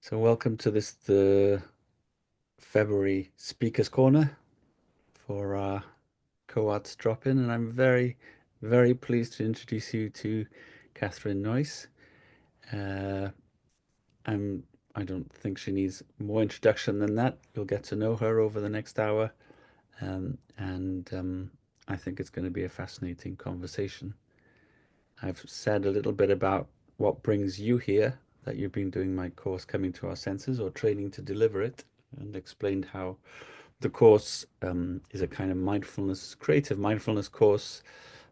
So welcome to the February Speakers Corner for our co-arts drop-in, and I'm very pleased to introduce you to Catherine Noyce. Uh, I'm I don't think she needs more introduction than that. You'll get to know her over the next hour, and I think it's going to be a fascinating conversation. I've said a little bit about what brings you here, that you've been doing my course Coming to Our Senses or training to deliver it, and explained how the course is a kind of creative mindfulness course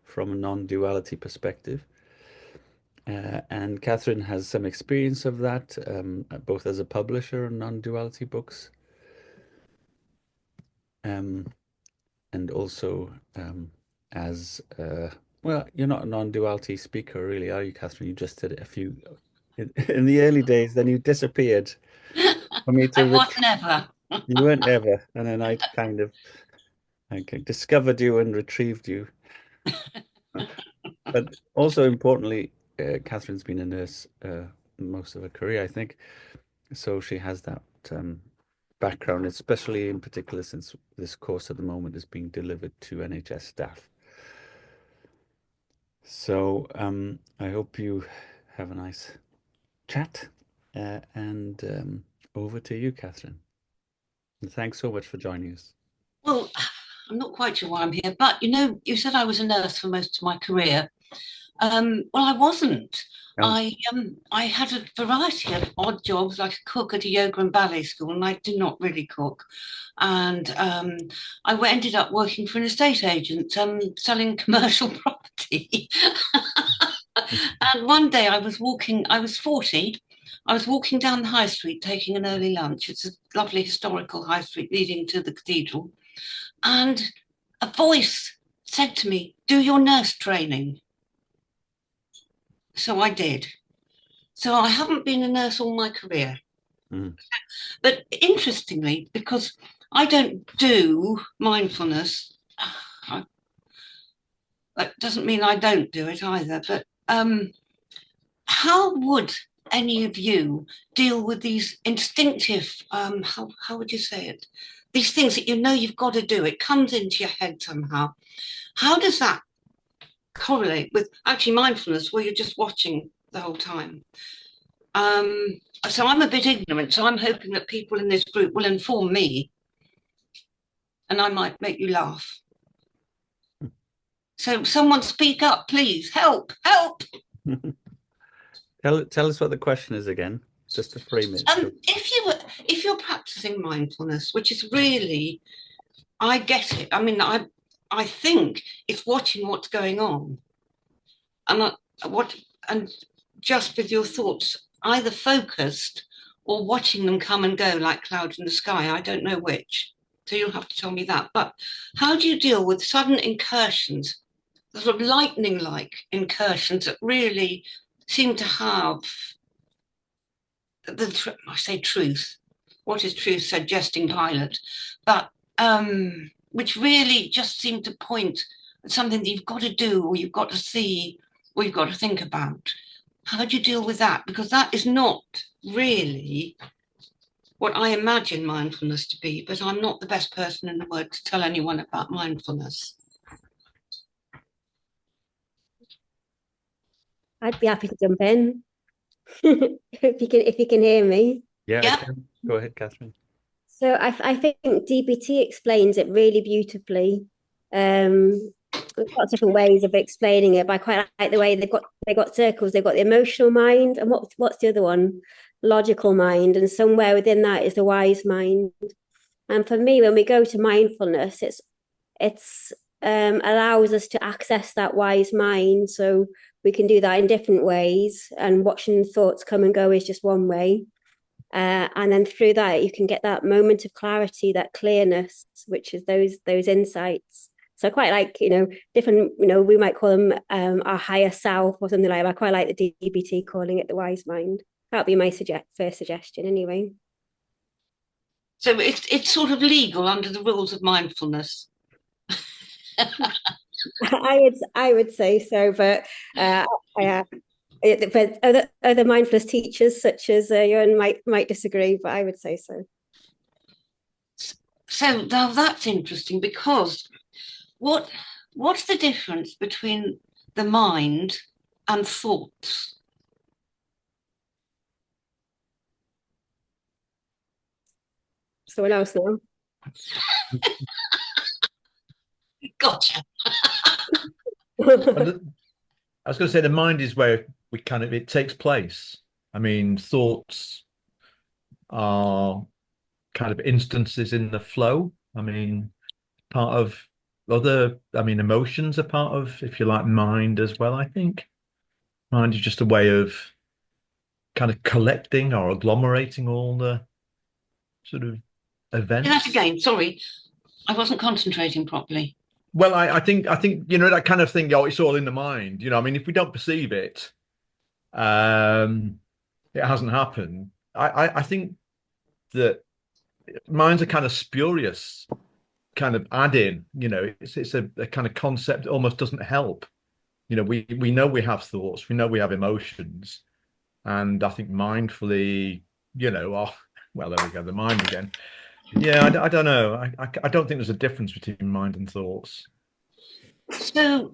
from a non-duality perspective. And Catherine has some experience of that, both as a publisher of non-duality books, um, and also as well, you're not a non-duality speaker, really, are you, Catherine? You just did it a few in the early days, then you disappeared for me to I was never. you weren't ever, and then I discovered you and retrieved you. But also importantly, Catherine's been a nurse most of her career, I think, so she has that background, especially in particular since this course at the moment is being delivered to NHS staff. So I hope you have a nice chat, and over to you, Catherine. And thanks so much for joining us. Well, I'm not quite sure why I'm here, but you said I was a nurse for most of my career. Well, I wasn't. Oh, I had a variety of odd jobs, like a cook at a yoga and ballet school, and I do not really cook. And ended up working for an estate agent, selling commercial property. And one day I was 40. I was walking down the high street taking an early lunch. It's a lovely historical high street leading to the cathedral. And a voice said to me, "Do your nurse training." So I did. So I haven't been a nurse all my career. mm, But interestingly, because I don't do mindfulness, that doesn't mean I don't do it either. But how would any of you deal with these instinctive, how would you say it? These things that you know you've got to do, it comes into your head somehow. How does that correlate with actually mindfulness where you're just watching the whole time? Um, so I'm a bit ignorant, so I'm hoping that people in this group will inform me and I might make you laugh. So someone speak up, please. Help, help. mm. Tell us what the question is again, just to frame it. So, If you're practicing mindfulness, which is really, I get it. I mean, I think it's watching what's going on, and what and just with your thoughts either focused or watching them come and go like clouds in the sky. I don't know which, so you'll have to tell me that. But how do you deal with sudden incursions, sort of lightning-like incursions that really seem to have I say truth. What is truth? Suggesting pilot, but which really just seem to point at something that you've got to do, or you've got to see, or you've got to think about. How do you deal with that? Because that is not really what I imagine mindfulness to be, but I'm not the best person in the world to tell anyone about mindfulness. I'd be happy to jump in if you can hear me. yeah, I Yeah. can. Go ahead, Catherine. So I think DBT explains it really beautifully. There's lots of different ways of explaining it, but I quite like the way they've got circles. They've got the emotional mind, and what's the other one? Logical mind, and somewhere within that is the wise mind. And for me, when we go to mindfulness, it's allows us to access that wise mind. So we can do that in different ways, and watching thoughts come and go is just one way. And then through that, you can get that moment of clarity, that clearness, which is those insights. So I quite like, different, we might call them our higher self or something like that. I quite like the DBT calling it the wise mind. That'd be my first suggestion anyway. So it's sort of legal under the rules of mindfulness. I would say so, but uh, But other mindfulness teachers, such as Johan, might disagree, but I would say so. So now that's interesting, because what's the difference between the mind and thoughts? Someone else now. Gotcha. I was going to say the mind is where it takes place. I mean, thoughts are kind of instances in the flow. I mean, part of emotions are part of, if you like, mind as well, I think. Mind is just a way of kind of collecting or agglomerating all the sort of events. Say that again, sorry. I wasn't concentrating properly. Well, I think that kind of thing. Oh, it's all in the mind. I mean, if we don't perceive it, it hasn't happened. I think that minds are kind of spurious, kind of add in. It's a kind of concept that almost doesn't help. We know we have thoughts, we know we have emotions, and I think mindfully, well, there we go, the mind again. Yeah, I don't know. I don't think there's a difference between mind and thoughts. So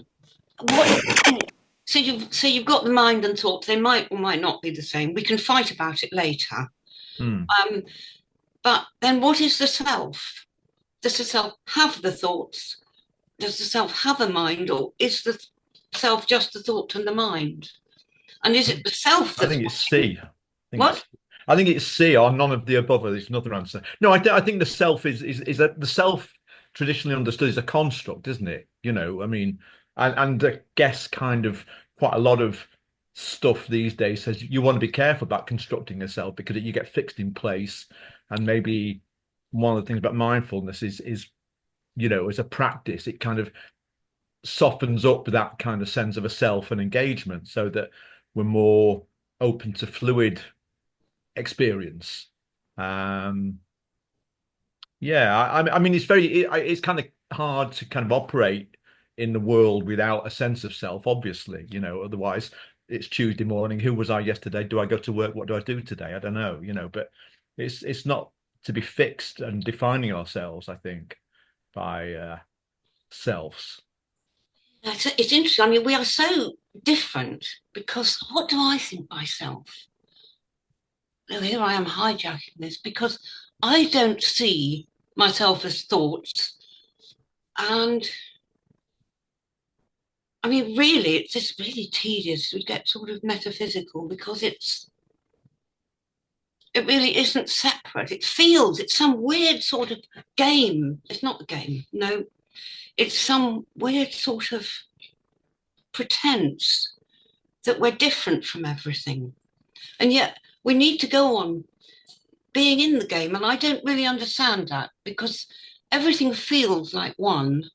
you've got the mind and thoughts. They might or might not be the same. We can fight about it later. But then what is the self? Does the self have the thoughts? Does the self have a mind, or is the self just the thought and the mind? And is it the self that's... I think it's C. What? I think it's C, or none of the above. There's another answer. No, I think the self is the self traditionally understood as a construct, isn't it? I mean, and I guess kind of quite a lot of stuff these days says you want to be careful about constructing a self because you get fixed in place. And maybe one of the things about mindfulness is as a practice, it kind of softens up that kind of sense of a self and engagement, so that we're more open to fluid experience. I mean, it's kind of hard to kind of operate in the world without a sense of self, obviously. Otherwise it's Tuesday morning. Who was I yesterday? Do I go to work? What do I do today? I don't know. But it's not to be fixed and defining ourselves, I think, by selves. It's interesting. I mean, we are so different, because what do I think myself? Well, here I am hijacking this, because I don't see myself as thoughts. And I mean, really, it's just really tedious to get sort of metaphysical, because it really isn't separate. It's some weird sort of game. It's not a game, no. It's some weird sort of pretense that we're different from everything. And yet we need to go on being in the game. And I don't really understand that, because everything feels like one,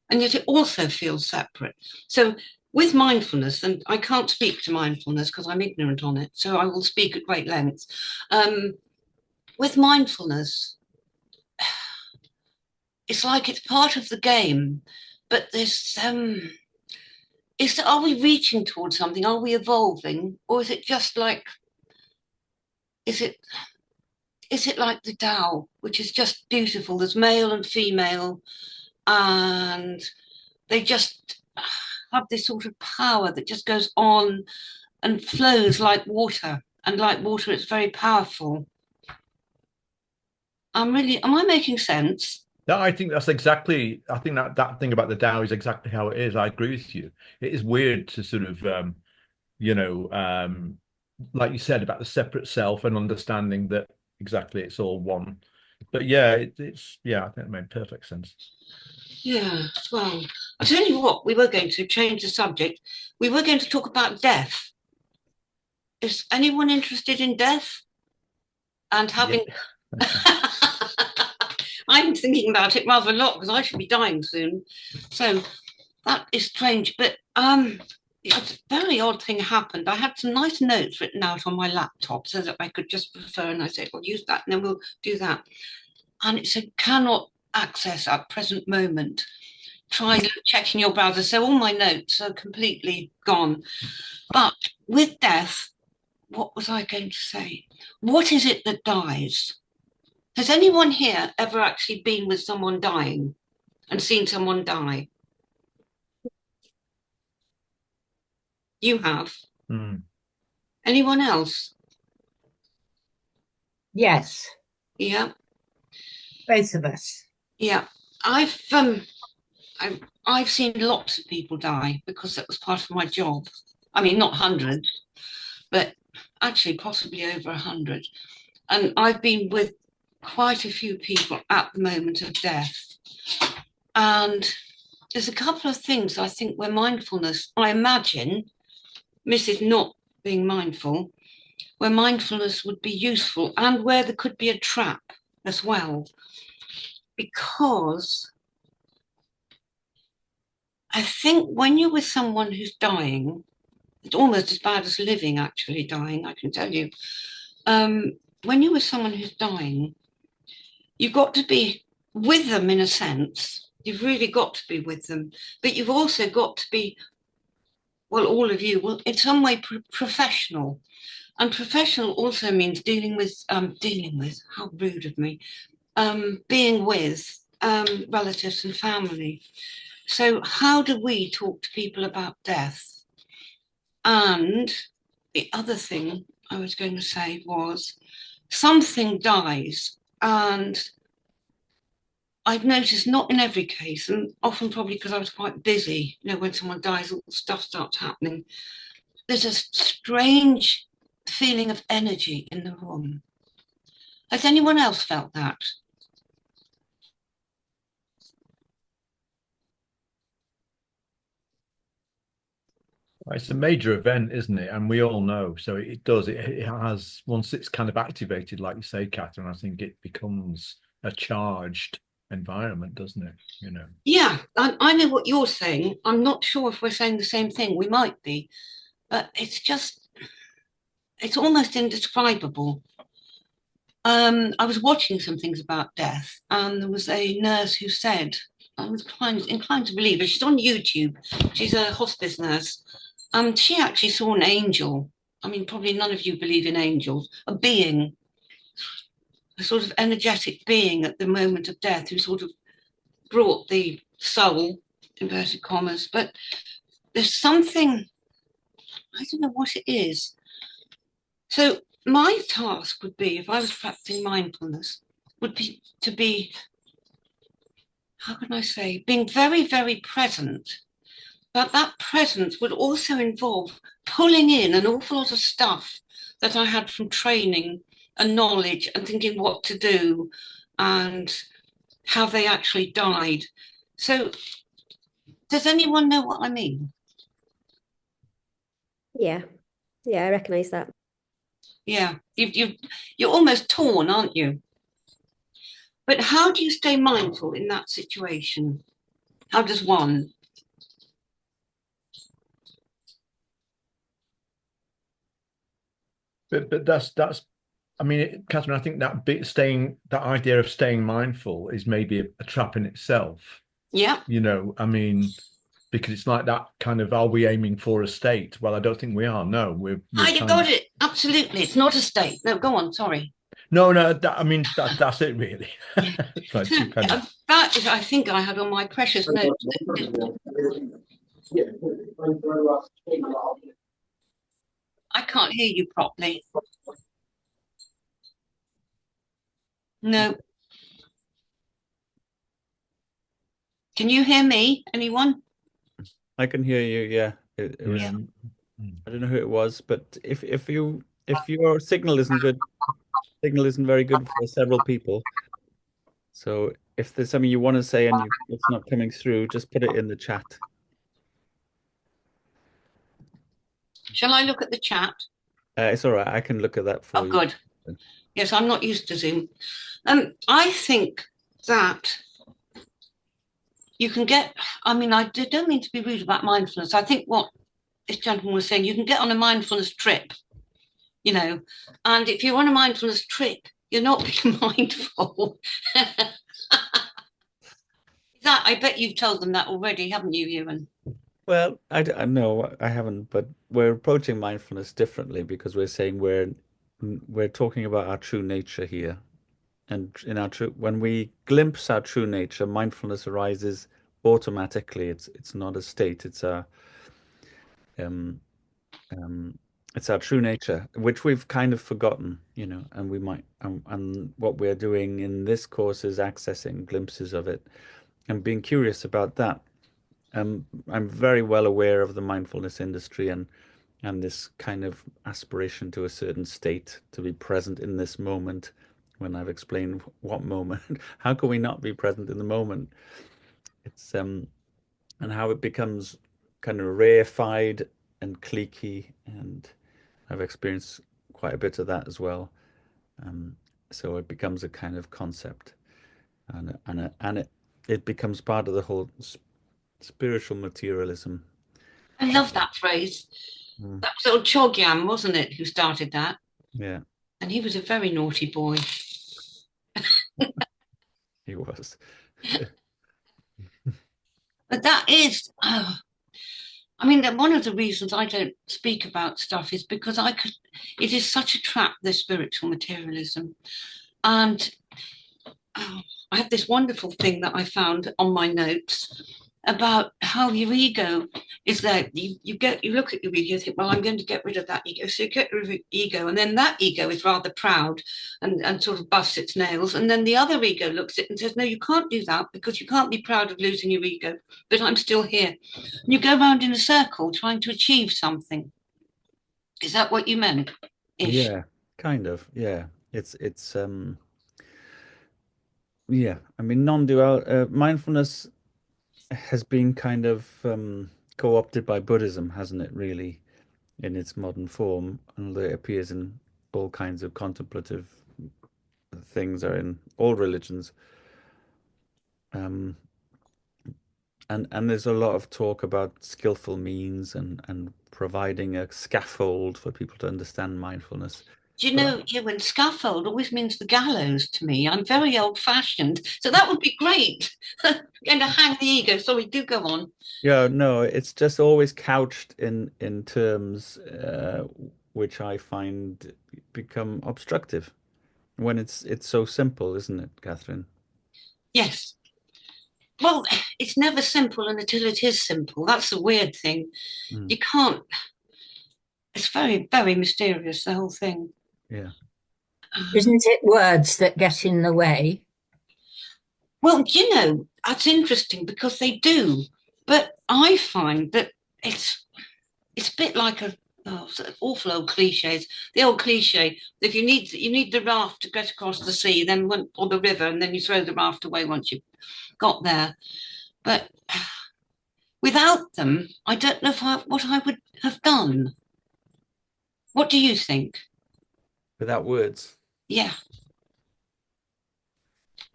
and yet it also feels separate. So with mindfulness, and I can't speak to mindfulness because I'm ignorant on it, so I will speak at great length. With mindfulness, it's like it's part of the game, but there's are we reaching towards something? Are we evolving? Or is it just like, is it like the Tao, which is just beautiful? There's male and female, and they just have this sort of power that just goes on and flows like water. And like water, it's very powerful. Am I making sense? No, I think that's exactly. I think that thing about the Tao is exactly how it is. I agree with you. It is weird to sort of, like you said about the separate self and understanding that exactly it's all one. But yeah, I think it made perfect sense. Yeah. Well, I'll tell you what. We were going to change the subject. We were going to talk about death. Is anyone interested in death? And having. Yeah. I'm thinking about it rather a lot, because I should be dying soon. So that is strange. But a very odd thing happened. I had some nice notes written out on my laptop so that I could just refer, and I said, well, use that, and then we'll do that. And it said, cannot access at present moment. try checking your browser. So all my notes are completely gone. But with death, what was I going to say? What is it that dies? Has anyone here ever actually been with someone dying and seen someone die? You have. Mm. Anyone else? Yes, Yeah. both of us. Yeah. I've seen lots of people die because that was part of my job. I mean, not hundreds, but actually possibly over 100. And I've been with quite a few people at the moment of death. And there's a couple of things I think where mindfulness, I imagine, Mrs. not being mindful, where mindfulness would be useful and where there could be a trap as well. Because I think when you're with someone who's dying, it's almost as bad as living, actually, dying, I can tell you. When you're with someone who's dying, you've got to be with them in a sense. You've really got to be with them. But you've also got to be, well, all of you, well, in some way professional. And professional also means dealing with, how rude of me, being with relatives and family. So how do we talk to people about death? And the other thing I was going to say was something dies, and I've noticed not in every case, and often probably because I was quite busy, when someone dies, all the stuff starts happening. There's a strange feeling of energy in the room. Has anyone else felt that? It's a major event, isn't it? And we all know. So it does. It has, once it's kind of activated, like you say, Catherine, I think it becomes a charged environment, doesn't it? Yeah, I know what you're saying. I'm not sure if we're saying the same thing. We might be, but it's almost indescribable. I was watching some things about death, and there was a nurse who said, I was inclined to believe her. She's on YouTube. She's a hospice nurse. She actually saw an angel. I mean, probably none of you believe in angels. A being, a sort of energetic being at the moment of death, who sort of brought the soul, inverted commas. But there's something, I don't know what it is. So my task would be, if I was practicing mindfulness, would be to be, how can I say, being very, very present. But that presence would also involve pulling in an awful lot of stuff that I had from training and knowledge and thinking what to do and how they actually died. So does anyone know what I mean? Yeah, I recognise that. Yeah, you're almost torn, aren't you? But how do you stay mindful in that situation? How does one? But that's I mean, Catherine, I think that idea of staying mindful is maybe a trap in itself. Yeah. I mean, because it's like that kind of, are we aiming for a state? Well, I don't think we are. No, we're I got it. Absolutely. It's not a state. No, go on. Sorry. No, I mean, that's it really. Like two pennies. That is, I think I had on my precious notes. I can't hear you properly. No. Can you hear me? Anyone? I can hear you. Yeah, it was. Yeah. I don't know who it was, but if your signal isn't good, signal isn't very good for several people. So if there's something you want to say and it's not coming through, just put it in the chat. Shall I look at the chat? It's all right. I can look at that for you. Oh, good. Yes, I'm not used to Zoom. I think that you can get, I mean, I don't mean to be rude about mindfulness. I think what this gentleman was saying, you can get on a mindfulness trip, and if you're on a mindfulness trip, you're not being mindful. That I bet you've told them that already, haven't you, Ewan? Well, I know I haven't, but we're approaching mindfulness differently because we're saying we're talking about our true nature here. And in our true, when we glimpse our true nature, mindfulness arises automatically. It's not a state. Um, um, it's our true nature, which we've kind of forgotten, and we might. And what we're doing in this course is accessing glimpses of it and being curious about that. I'm very well aware of the mindfulness industry and this kind of aspiration to a certain state, to be present in this moment. When I've explained what moment, how can we not be present in the moment? It's and how it becomes kind of rarefied and cliquey, and I've experienced quite a bit of that as well. Um, so it becomes a kind of concept, and it becomes part of the whole spiritual materialism. I love that phrase. Mm, That was old Chogyam, wasn't it, who started that? yeah, And he was a very naughty boy. he was. But that is, I mean, that one of the reasons I don't speak about stuff is because it is such a trap, this spiritual materialism. And oh, I have this wonderful thing that I found on my notes about how your ego is there. You look at your ego, you think, well, I'm going to get rid of that ego. So you get rid of your ego, and then that ego is rather proud and sort of busts its nails. And then the other ego looks at it and says, no, you can't do that because you can't be proud of losing your ego, but I'm still here. And you go around in a circle trying to achieve something. Is that what you meant? Ish. Yeah, kind of. Yeah. Yeah. I mean, non-dual mindfulness has been kind of co-opted by Buddhism, hasn't it, really, in its modern form, although it appears in all kinds of contemplative things are in all religions. Um, and there's a lot of talk about skillful means and providing a scaffold for people to understand mindfulness. Do you But know, Ewan, scaffold always means the gallows to me. I'm very old fashioned. So that would be great. Going to hang the ego. Sorry, do go on. yeah, no, it's just always couched in terms which I find become obstructive when it's so simple, isn't it, Catherine? Yes. Well, it's never simple until it is simple. That's the weird thing. Mm, You can't, it's very, very mysterious, the whole thing. yeah. Isn't it words that get in the way? Well, you know, that's interesting because they do. But I find that it's a bit like awful old cliches. The old cliche: if you need the raft to get across the sea, then or the river, and then you throw the raft away once you've got there. But without them, I don't know what I would have done. What do you think? Without words. Yeah,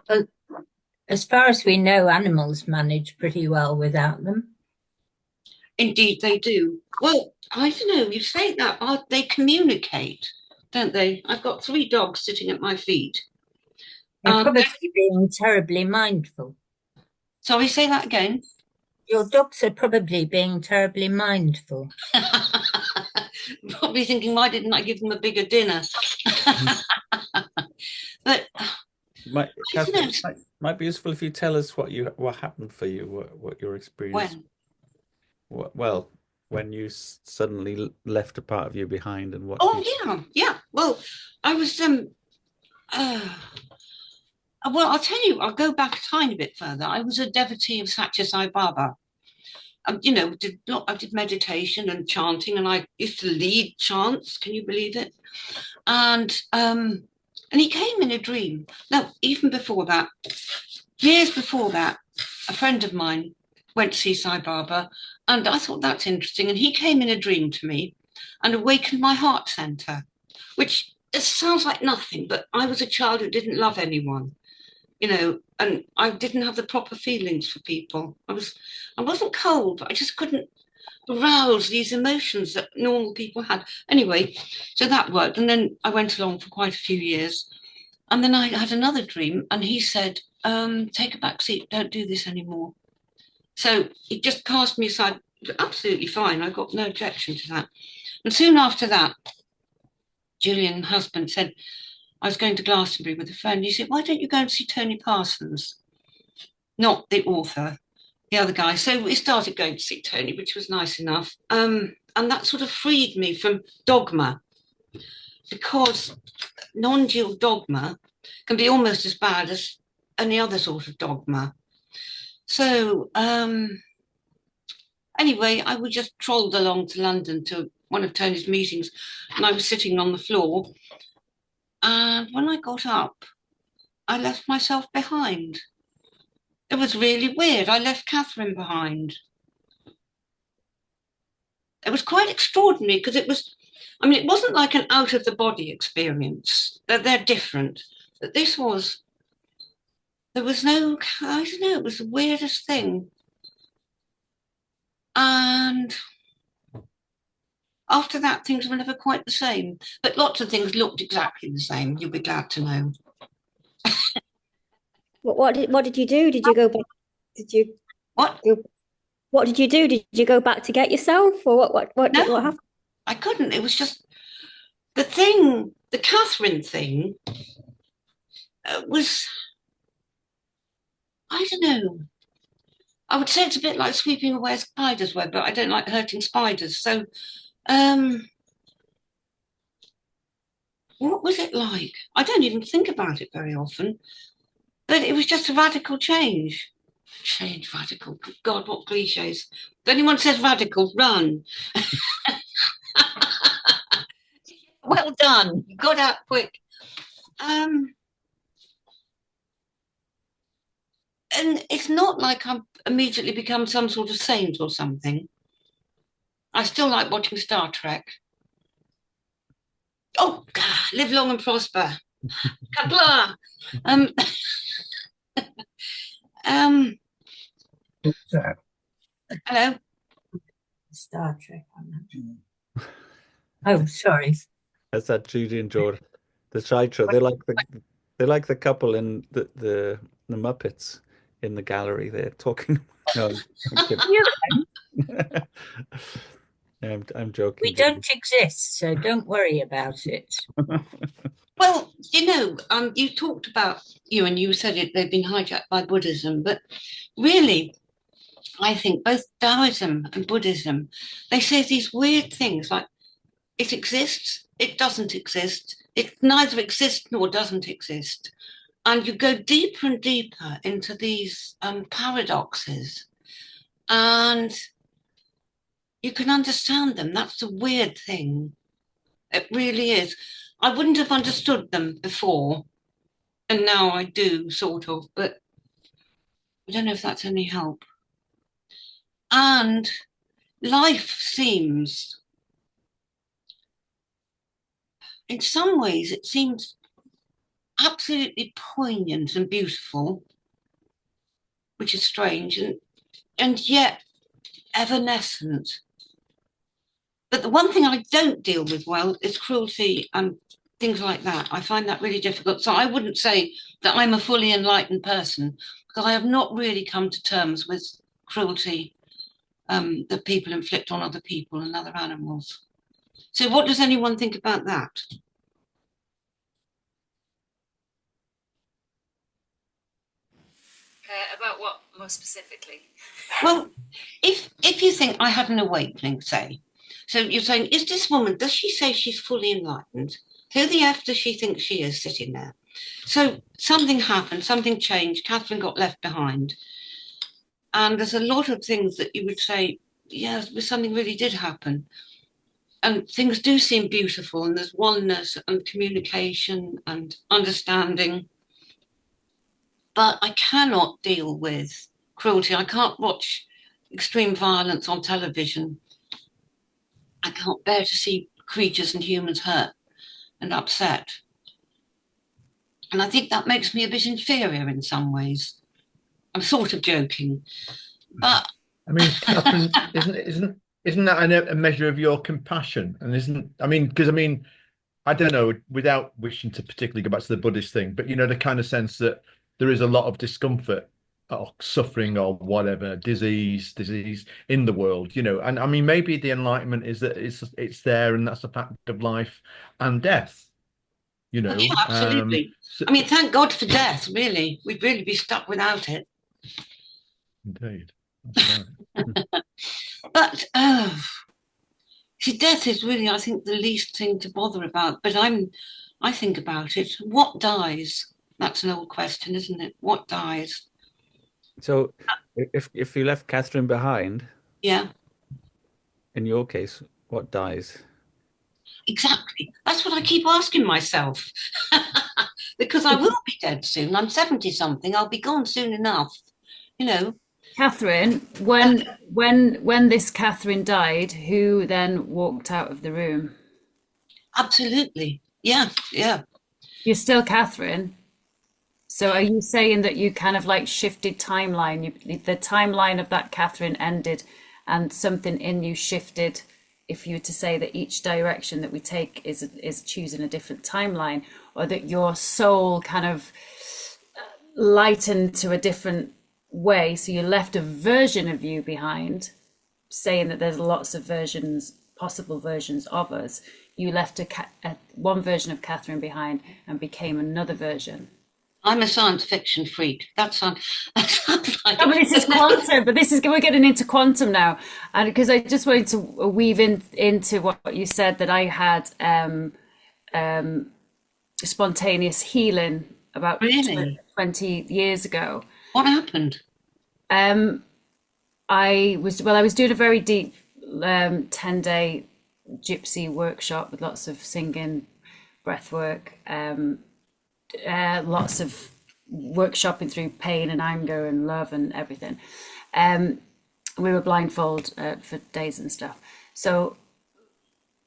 Well, as far as we know, animals manage pretty well without them. indeed they do. Well, I don't know. You say that they communicate, don't they? I've got 3 dogs sitting at my feet. They're probably being terribly mindful. Sorry, say that again. Your dogs are probably being terribly mindful. Probably thinking, why didn't I give them a bigger dinner? But Catherine, might be useful if you tell us what happened for you, what your experience. Well, when you suddenly left a part of you behind, and what? Oh yeah. Well, I was well, I'll tell you. I'll go back a tiny bit further. I was a devotee of Satya Sai Baba. You know, I did meditation and chanting, and I used to lead chants. Can you believe it? And he came in a dream. Now, even before that, years before that, a friend of mine went to see Sai Baba, and I thought that's interesting. And he came in a dream to me and awakened my heart center, which it sounds like nothing, but I was a child who didn't love anyone, you know, and I didn't have the proper feelings for people. I wasn't cold, but I just couldn't arouse these emotions that normal people had. Anyway, so that worked. And then I went along for quite a few years. And then I had another dream, and he said, take a back seat, don't do this anymore. So he just cast me aside. Absolutely fine. I got no objection to that. And soon after that, Julian, husband, said, I was going to Glastonbury with a friend. He said, why don't you go and see Tony Parsons? Not the author, the other guy. So we started going to see Tony, which was nice enough. And that sort of freed me from dogma, because non-dual dogma can be almost as bad as any other sort of dogma. So anyway, I would just trolled along to London to one of Tony's meetings, and I was sitting on the floor. And when I got up, I left myself behind. It was really weird. I left Catherine behind. It was quite extraordinary because it wasn't like an out of the body experience. They're different. But this was, there was no, I don't know, it was the weirdest thing. And after that, things were never quite the same. But lots of things looked exactly the same. You'll be glad to know. What did you do? Did you go back? What? What did you do? Did you go back to get yourself, or what happened? I couldn't. It was just the thing. The Catherine thing was, I don't know. I would say it's a bit like sweeping away a spider's web, but I don't like hurting spiders. So, what was it like? I don't even think about it very often, but it was just a radical change. Radical. Good God, what cliches. If anyone says radical, run. Well done. You got out quick. And it's not like I've immediately become some sort of saint or something. I still like watching Star Trek. Oh, live long and prosper. Kabla. Hello. Star Trek. Oh, sorry. That's that Julian George, the sideshow. They're like the couple in the Muppets in the gallery. They're talking. No, I'm kidding. I'm joking. We don't exist, so don't worry about it. Well, you talked about and you said they've been hijacked by Buddhism, but really, I think both Taoism and Buddhism, they say these weird things like it exists, it doesn't exist, it neither exists nor doesn't exist. And you go deeper and deeper into these paradoxes, and you can understand them. That's the weird thing. It really is. I wouldn't have understood them before, and now I do, sort of, but I don't know if that's any help. And life seems, in some ways, it seems absolutely poignant and beautiful, which is strange, and yet evanescent. But the one thing I don't deal with well is cruelty and things like that. I find that really difficult. So I wouldn't say that I'm a fully enlightened person, because I have not really come to terms with cruelty that people inflict on other people and other animals. So what does anyone think about that? About what more specifically? Well, if you think I had an awakening, say, so you're saying, is this woman, does she say she's fully enlightened? Who the F does she think she is sitting there? So something happened, something changed, Catherine got left behind. And there's a lot of things that you would say, yes, something really did happen. And things do seem beautiful, and there's oneness and communication and understanding. But I cannot deal with cruelty. I can't watch extreme violence on television. I can't bear to see creatures and humans hurt and upset. And I think that makes me a bit inferior in some ways. I'm sort of joking, but I mean, Catherine, isn't that a measure of your compassion? And I don't know, without wishing to particularly go back to the Buddhist thing, but the kind of sense that there is a lot of discomfort or suffering or whatever, disease in the world, you know. And I mean, maybe the enlightenment is that it's there, and that's a fact of life and death, you know. Yeah, absolutely. So, I mean, thank God for death, really. We'd really be stuck without it. indeed. That's right. But see, death is really, I think, the least thing to bother about. But I think about it. What dies? That's an old question, isn't it? What dies? So if you left Catherine behind, Yeah, in your case, what dies? exactly. That's what I keep asking myself. Because I will be dead soon. I'm 70 something. I'll be gone soon enough. You know. Catherine, when this Catherine died, who then walked out of the room? Absolutely. Yeah, yeah. You're still Catherine. So are you saying that you kind of like shifted timeline? The timeline of that Catherine ended and something in you shifted, if you were to say that each direction that we take is choosing a different timeline, or that your soul kind of lightened to a different way, so you left a version of you behind, saying that there's lots of versions, possible versions of us. You left one version of Catherine behind and became another version. I'm a science fiction freak. That sounds like... Oh, but this is quantum. But we're getting into quantum now, and because I just wanted to weave into what you said, that I had spontaneous healing about Really? 20 years ago. What happened? I was doing a very deep 10-day gypsy workshop with lots of singing, breath work, lots of workshopping through pain and anger and love and everything. We were blindfold for days and stuff. So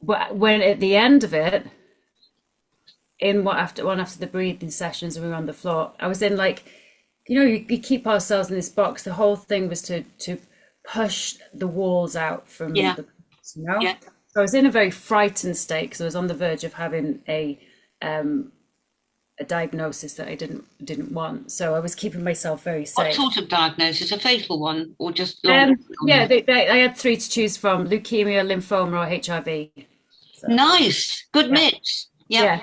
when at the end of it, after the breathing sessions, and we were on the floor, I was in like, you keep ourselves in this box. The whole thing was to push the walls out from the box, Yeah. So I was in a very frightened state because I was on the verge of having a diagnosis that I didn't want. So I was keeping myself very safe. What sort of diagnosis? A fatal one, or just? I had 3 to choose from: leukemia, lymphoma, or HIV. So, nice, good mix. Yeah.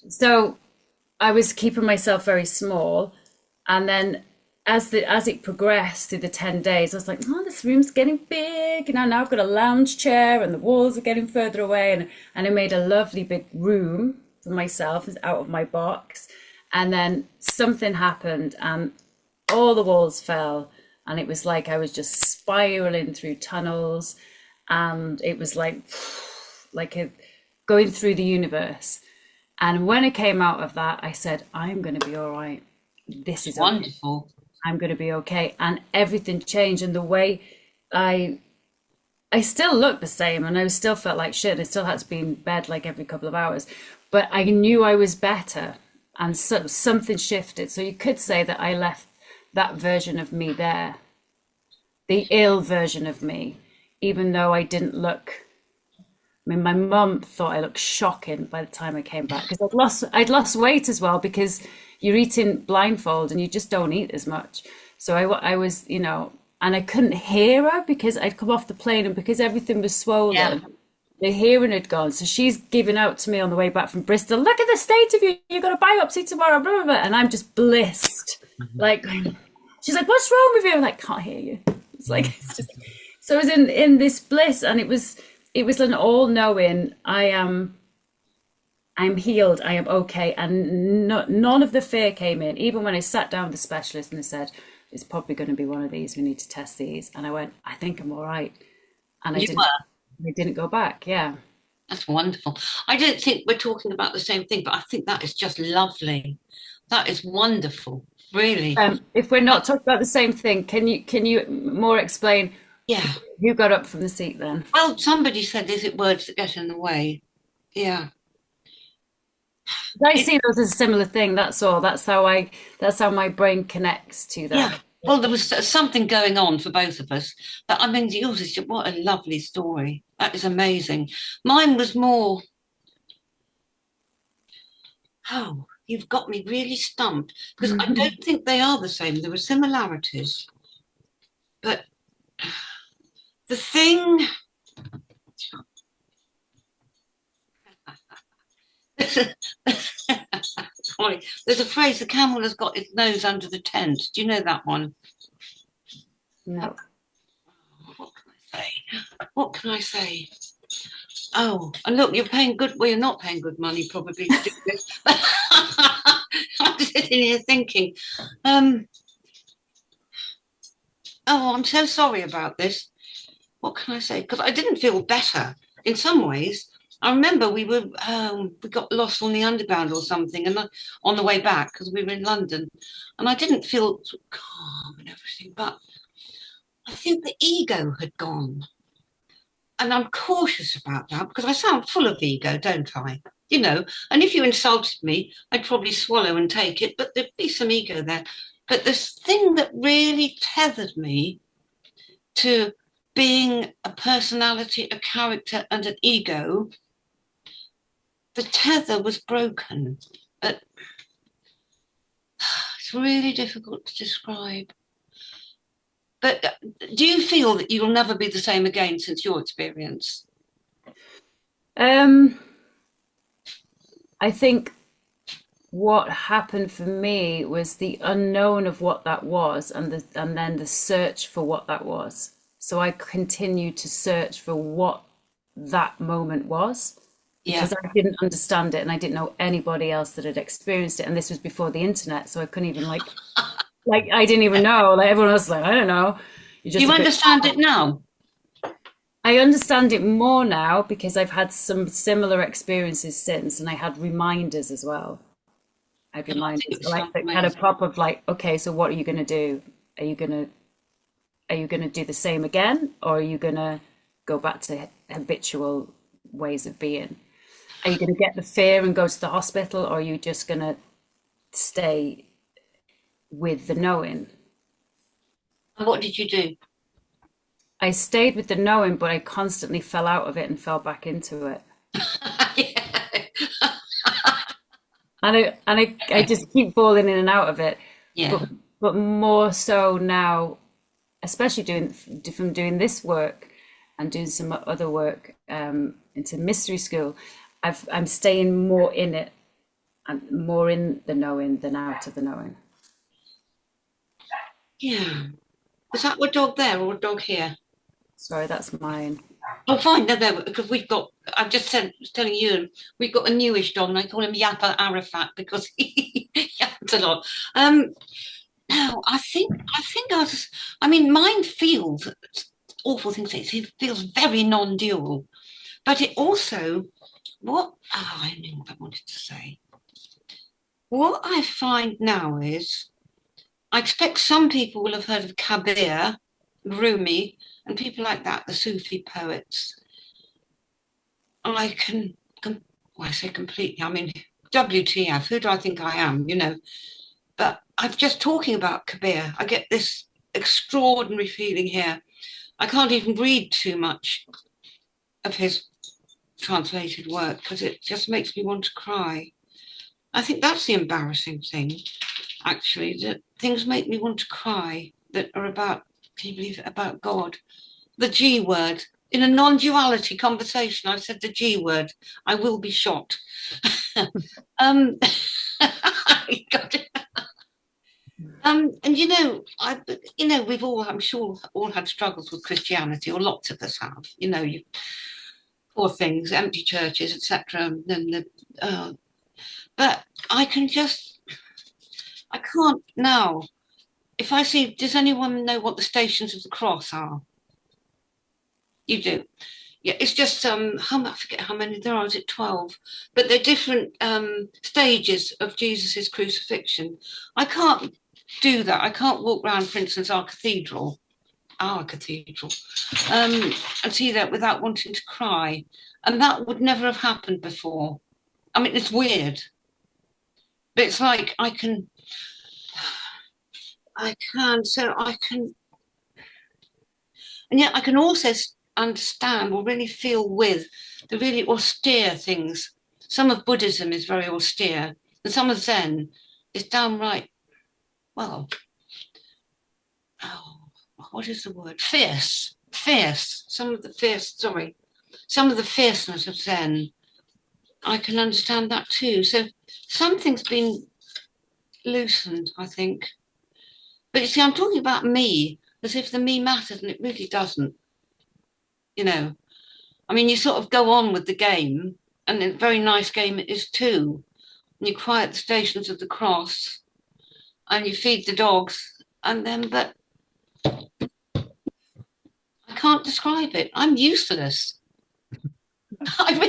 So I was keeping myself very small, and then as it progressed through the 10 days, I was like, oh, this room's getting big, and now I've got a lounge chair, and the walls are getting further away, and I made a lovely big room for myself out of my box. And then something happened, and all the walls fell, and it was like I was just spiraling through tunnels, and it was like going through the universe. And when I came out of that, I said, I'm going to be all right. This is wonderful. Okay. I'm going to be okay. And everything changed. And the way I still looked the same, and I still felt like shit. I still had to be in bed like every couple of hours, but I knew I was better, and so something shifted. So you could say that I left that version of me there, the ill version of me, even though I didn't look. I mean, my mum thought I looked shocking by the time I came back, because I'd lost weight as well, because you're eating blindfold and you just don't eat as much. So I was, and I couldn't hear her because I'd come off the plane, and because everything was swollen, the hearing had gone. So she's giving out to me on the way back from Bristol, look at the state of you, you've got a biopsy tomorrow, blah, blah, blah. And I'm just blissed. Like, she's like, what's wrong with you? I'm like, can't hear you. It's like, it's just... So I was in this bliss, and it was an all-knowing, I'm healed, I am okay. And none of the fear came in. Even when I sat down with the specialist and they said, it's probably going to be one of these, we need to test these. And I went, I think I'm all right. And I didn't go back. Yeah. That's wonderful. I don't think we're talking about the same thing, but I think that is just lovely. That is wonderful, really. If we're not talking about the same thing, can you more explain? Yeah. Who got up from the seat then? Well, somebody said, is it words that get in the way? Yeah. I see those as a similar thing. That's all. That's how my brain connects to that. Yeah. Well, there was something going on for both of us. But I mean, yours is just, what a lovely story. That is amazing. Mine was more, you've got me really stumped, because I don't think they are the same. There were similarities, but the thing. Sorry, there's a phrase: the camel has got its nose under the tent. Do you know that one? No. What can I say? What can I say? Oh, and look, you're paying good. Well, you're not paying good money probably to do this. I'm sitting here thinking, oh, I'm so sorry about this. What can I say? Because I didn't feel better in some ways. I remember we got lost on the underground or something, and on the way back because we were in London, and I didn't feel calm and everything. But I think the ego had gone, and I'm cautious about that because I sound full of ego, don't I? You know, and if you insulted me, I'd probably swallow and take it, but there'd be some ego there. But this thing that really tethered me to being a personality, a character, and an ego, the tether was broken. But it's really difficult to describe. But do you feel that you'll never be the same again since your experience? I think what happened for me was the unknown of what that was, and then the search for what that was. So I continued to search for what that moment was, because I didn't understand it, and I didn't know anybody else that had experienced it. And this was before the internet, so I couldn't even like I didn't even know. Like everyone else was like, I don't know. You understand it now? I understand it more now because I've had some similar experiences since, and I had reminders as well. I had reminders, like that kind of pop of like, okay, so what are you going to do? Are you going to do the same again, or are you going to go back to habitual ways of being? Are you going to get the fear and go to the hospital, or are you just going to stay with the knowing? And what did you do? I stayed with the knowing, but I constantly fell out of it and fell back into it. and I just keep falling in and out of it. Yeah. But more so now, especially from doing this work and doing some other work into mystery school, I'm staying more in it. I'm more in the knowing than out of the knowing. Yeah. Was that a dog there or a dog here? Sorry, that's mine. Oh, fine. No, because I've just telling you, we've got a newish dog, and I call him Yappa Arafat because he yaps a lot. No, mine feels awful things. It feels very non-dual, but it also, I knew what I wanted to say. What I find now is, I expect some people will have heard of Kabir, Rumi, and people like that, the Sufi poets. I say completely, I mean, WTF, who do I think I am, you know? But I'm just talking about Kabir. I get this extraordinary feeling here. I can't even read too much of his translated work because it just makes me want to cry. I think that's the embarrassing thing, actually, that things make me want to cry that are about, can you believe it, about God? The G word. In a non-duality conversation, I've said the G word. I will be shot. And we've all, I'm sure, all had struggles with Christianity, or lots of us have. You know, poor things, empty churches, etc. But I can't now. If I see, does anyone know what the Stations of the Cross are? You do. Yeah, it's just I forget how many there are. Is it 12? But they're different stages of Jesus's crucifixion. I can't do that. I can't walk around, for instance, our cathedral, and see that without wanting to cry. And that would never have happened before. I mean, it's weird, but it's like I can, and yet I can also understand or really feel with the really austere things. Some of Buddhism is very austere, And some of Zen is downright, well, oh, what is the word? Fierce. Some of the fierceness of Zen, I can understand that too. So something's been loosened, I think. But you see, I'm talking about me as if the me matters, and it really doesn't. You know, I mean, you sort of go on with the game, and a very nice game it is too. And you cry at the Stations of the Cross, and you feed the dogs, and then, but I can't describe it. I'm useless. I'm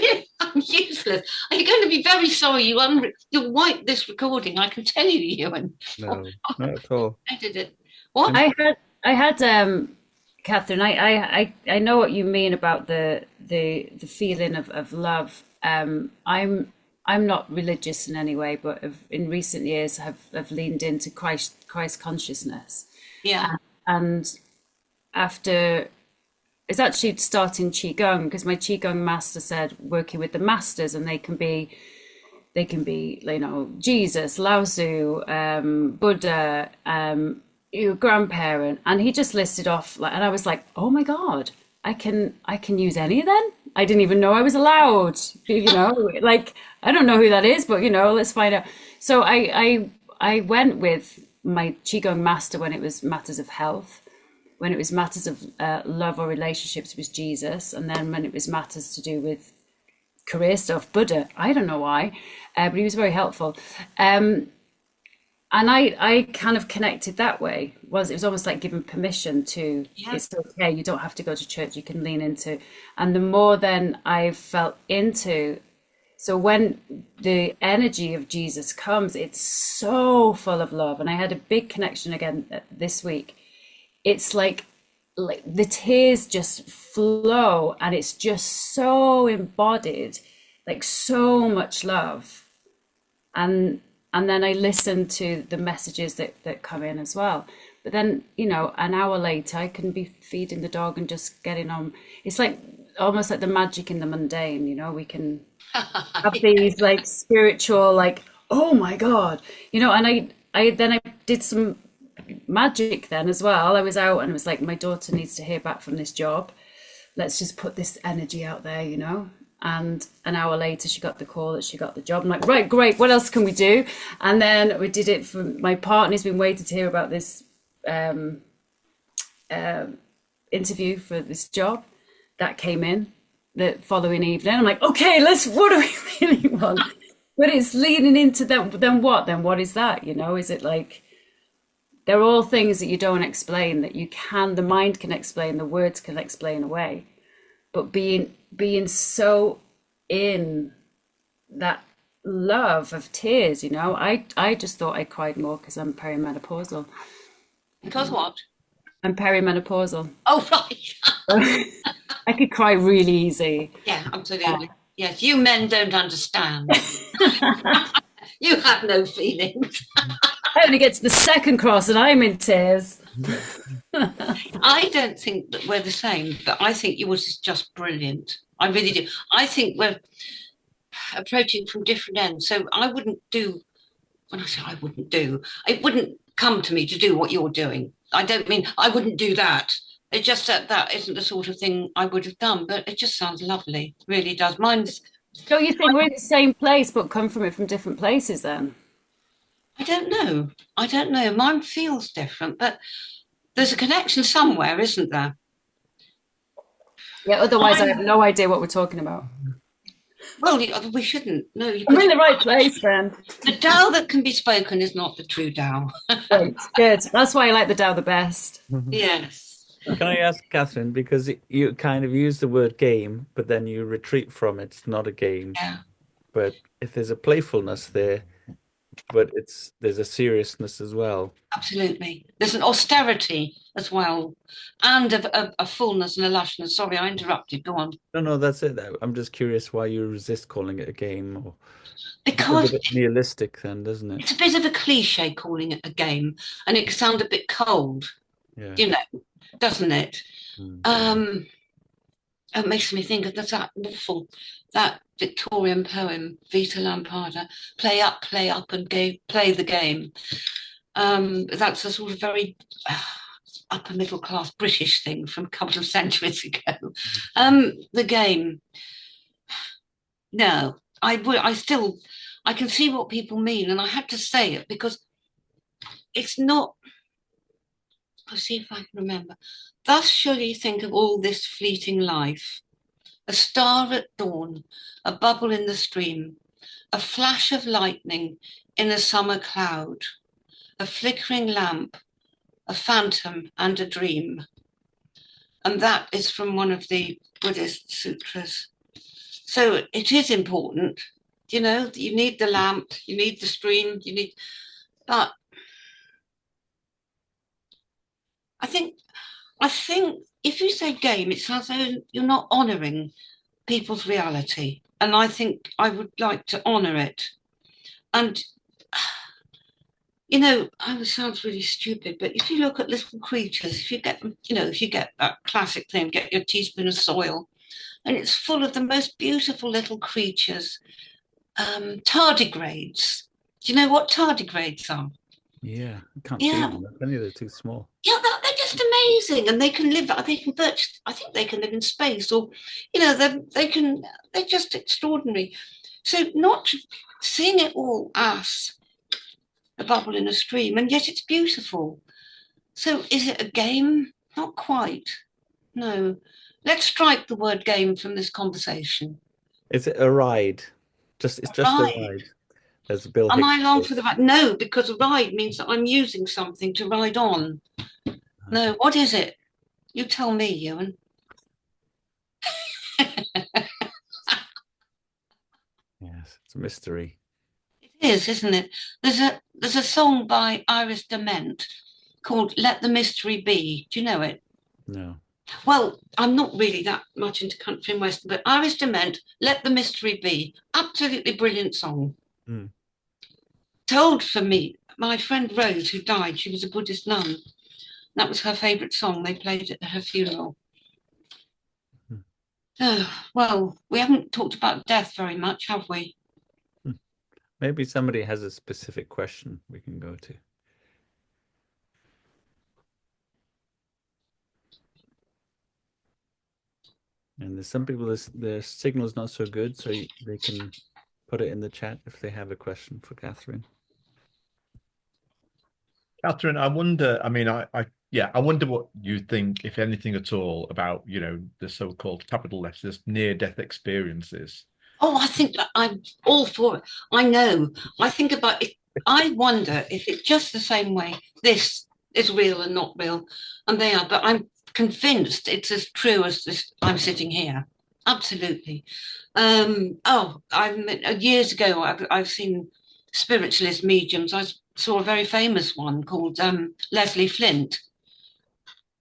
useless. Are you going to be very sorry you'll wipe this recording? I can tell you, Ewan. No, not at all. Edit it. What? I had Catherine, I know what you mean about the feeling of love. I'm not religious in any way, but in recent years have leaned into Christ consciousness. Yeah. And after it's actually starting Qigong, because my Qigong master said working with the masters, and they can be you know, Jesus, Lao Tzu, Buddha, your grandparent, and he just listed off and I was like, oh my God, I can use any of them. I didn't even know I was allowed, you know, like I don't know who that is, but you know, let's find out. So I went with my Qigong master when it was matters of health. When it was matters of love or relationships, it was Jesus. And then when it was matters to do with career stuff, Buddha. I don't know why, but he was very helpful. And I kind of connected that way. It was almost like giving permission to, it's okay, you don't have to go to church, you can lean into. And the more then I felt into, so when the energy of Jesus comes, it's so full of love. And I had a big connection again this week. It's like the tears just flow, and it's just so embodied, like so much love. And then I listen to the messages that come in as well. But then, you know, an hour later, I can be feeding the dog and just getting on. It's like almost like the magic in the mundane, you know, we can have these like spiritual, like, oh my God, you know, and I did some magic then as well. I was out and it was like, my daughter needs to hear back from this job. Let's just put this energy out there, you know. And an hour later, she got the call that she got the job. I'm like, right, great. What else can we do? And then we did it for my partner's been waiting to hear about this interview for this job that came in the following evening. I'm like, okay, what do we really want? But it's leaning into them. Then what? Then what is that? You know, is it like, they're all things that you don't explain, that the mind can explain, the words can explain away. But being so in that love of tears, you know, I just thought I cried more because I'm perimenopausal. Because what? I'm perimenopausal. Oh, right. I could cry really easy. Yeah, absolutely. Yes, you men don't understand. You have no feelings. I only get to the second cross and I'm in tears. I don't think that we're the same, but I think yours is just brilliant. I really do. I think we're approaching from different ends. So I wouldn't do, when I say I wouldn't do, it wouldn't come to me to do what you're doing. I don't mean I wouldn't do that. It's just that isn't the sort of thing I would have done, but it just sounds lovely. It really does. Mine's. Don't you think we're in the same place but come from it from different places then? I don't know. Mine feels different, but there's a connection somewhere, isn't there? Yeah, otherwise I have no idea what we're talking about. Well, we shouldn't. No, I'm in the right place then. The Tao that can be spoken is not the true Tao. Right, good. That's why I like the Tao the best. Yes. Can I ask Catherine, because you kind of use the word game, but then you retreat from it. It's not a game. Yeah. But if there's a playfulness there, but there's a seriousness as well. Absolutely. There's an austerity as well, and a fullness and a lushness. Sorry, I interrupted. Go on. No, that's it. I'm just curious why you resist calling it a game, or because it's a bit nihilistic then, doesn't it? It's a bit of a cliche calling it a game, and it can sound a bit cold. Yeah. You know, doesn't it? it makes me think of that Victorian poem, Vita Lampada, play up, and play the game. That's a sort of very upper middle class British thing from a couple of centuries ago. The game. No, I can see what people mean, and I had to say it because it's not. I'll see if I can remember. Thus shall ye think of all this fleeting life, a star at dawn, a bubble in the stream, a flash of lightning in a summer cloud, a flickering lamp, a phantom and a dream. And that is from one of the Buddhist sutras. So it is important, you need the lamp, you need the stream, but I think if you say game, it sounds like you're not honouring people's reality. And I think I would like to honour it. And, it sounds really stupid, but if you look at little creatures, if you get that classic thing, get your teaspoon of soil, and it's full of the most beautiful little creatures, tardigrades. Do you know what tardigrades are? Yeah, I can't see them. Only they're too small. Yeah, they're just amazing, and they can live. I think they can live in space, or they're just extraordinary. So not seeing it all as a bubble in a stream, and yet it's beautiful. So is it a game? Not quite. No. Let's strike the word game from this conversation. Is it a ride? It's just a ride. There's Bill Hicks. Am I along for the ride? No, because a ride means that I'm using something to ride on. No, what is it? You tell me, Ewan. Yes, it's a mystery. It is, isn't it? There's a song by Iris Dement called "Let the Mystery Be." Do you know it? No. Well, I'm not really that much into country and western, but Iris Dement, "Let the Mystery Be," absolutely brilliant song. Mm. Told for me, my friend Rose, who died, she was a Buddhist nun. That was her favourite song. They played it at her funeral. Mm. Oh, well, we haven't talked about death very much, have we? Maybe somebody has a specific question we can go to. And there's some people, their signal's not so good, so they can put it in the chat if they have a question for Catherine. Catherine, I wonder, I wonder what you think, if anything at all, about, the so-called capital letters near-death experiences. Oh, I think that I'm all for it. I know. I think about it. I wonder if it's just the same way this is real and not real, and they are, but I'm convinced it's as true as this. I'm sitting here. Absolutely. Years ago, I've seen spiritualist mediums. I saw a very famous one called Leslie Flint,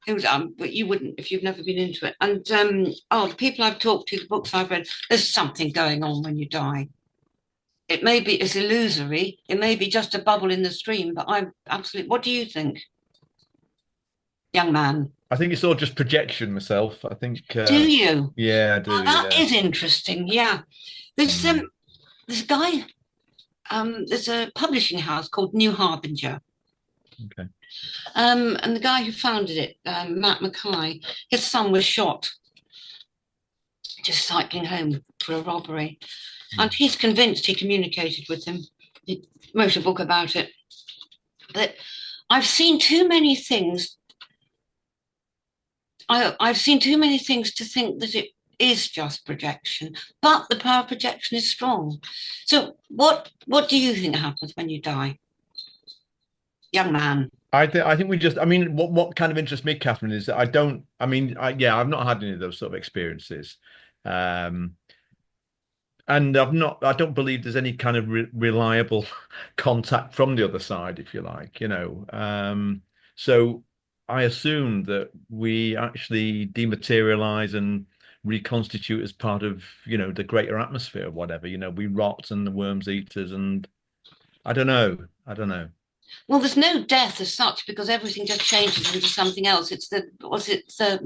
who's but you wouldn't if you've never been into it. And the people I've talked to, the books I've read, there's something going on when you die. It may be it's illusory, it may be just a bubble in the stream, but I'm absolutely. What do you think, young man? I think it's all just projection myself. I think. Do you? Yeah, I do. That is interesting. Yeah, there's this guy. There's a publishing house called New Harbinger. Okay. And the guy who founded it, Matt Mackay, his son was shot just cycling home for a robbery. And he's convinced he communicated with him. He wrote a book about it. But I've seen too many things. I've seen too many things to think that it is just projection, but the power of projection is strong. So what do you think happens when you die, young man? I think we just, what kind of interests me, Catherine, is that I've not had any of those sort of experiences. And I don't believe there's any kind of reliable contact from the other side, if you like, So I assume that we actually dematerialize and reconstitute as part of, the greater atmosphere or whatever, we rot and the worms eat us, and I don't know. Well, there's no death as such because everything just changes into something else. It's the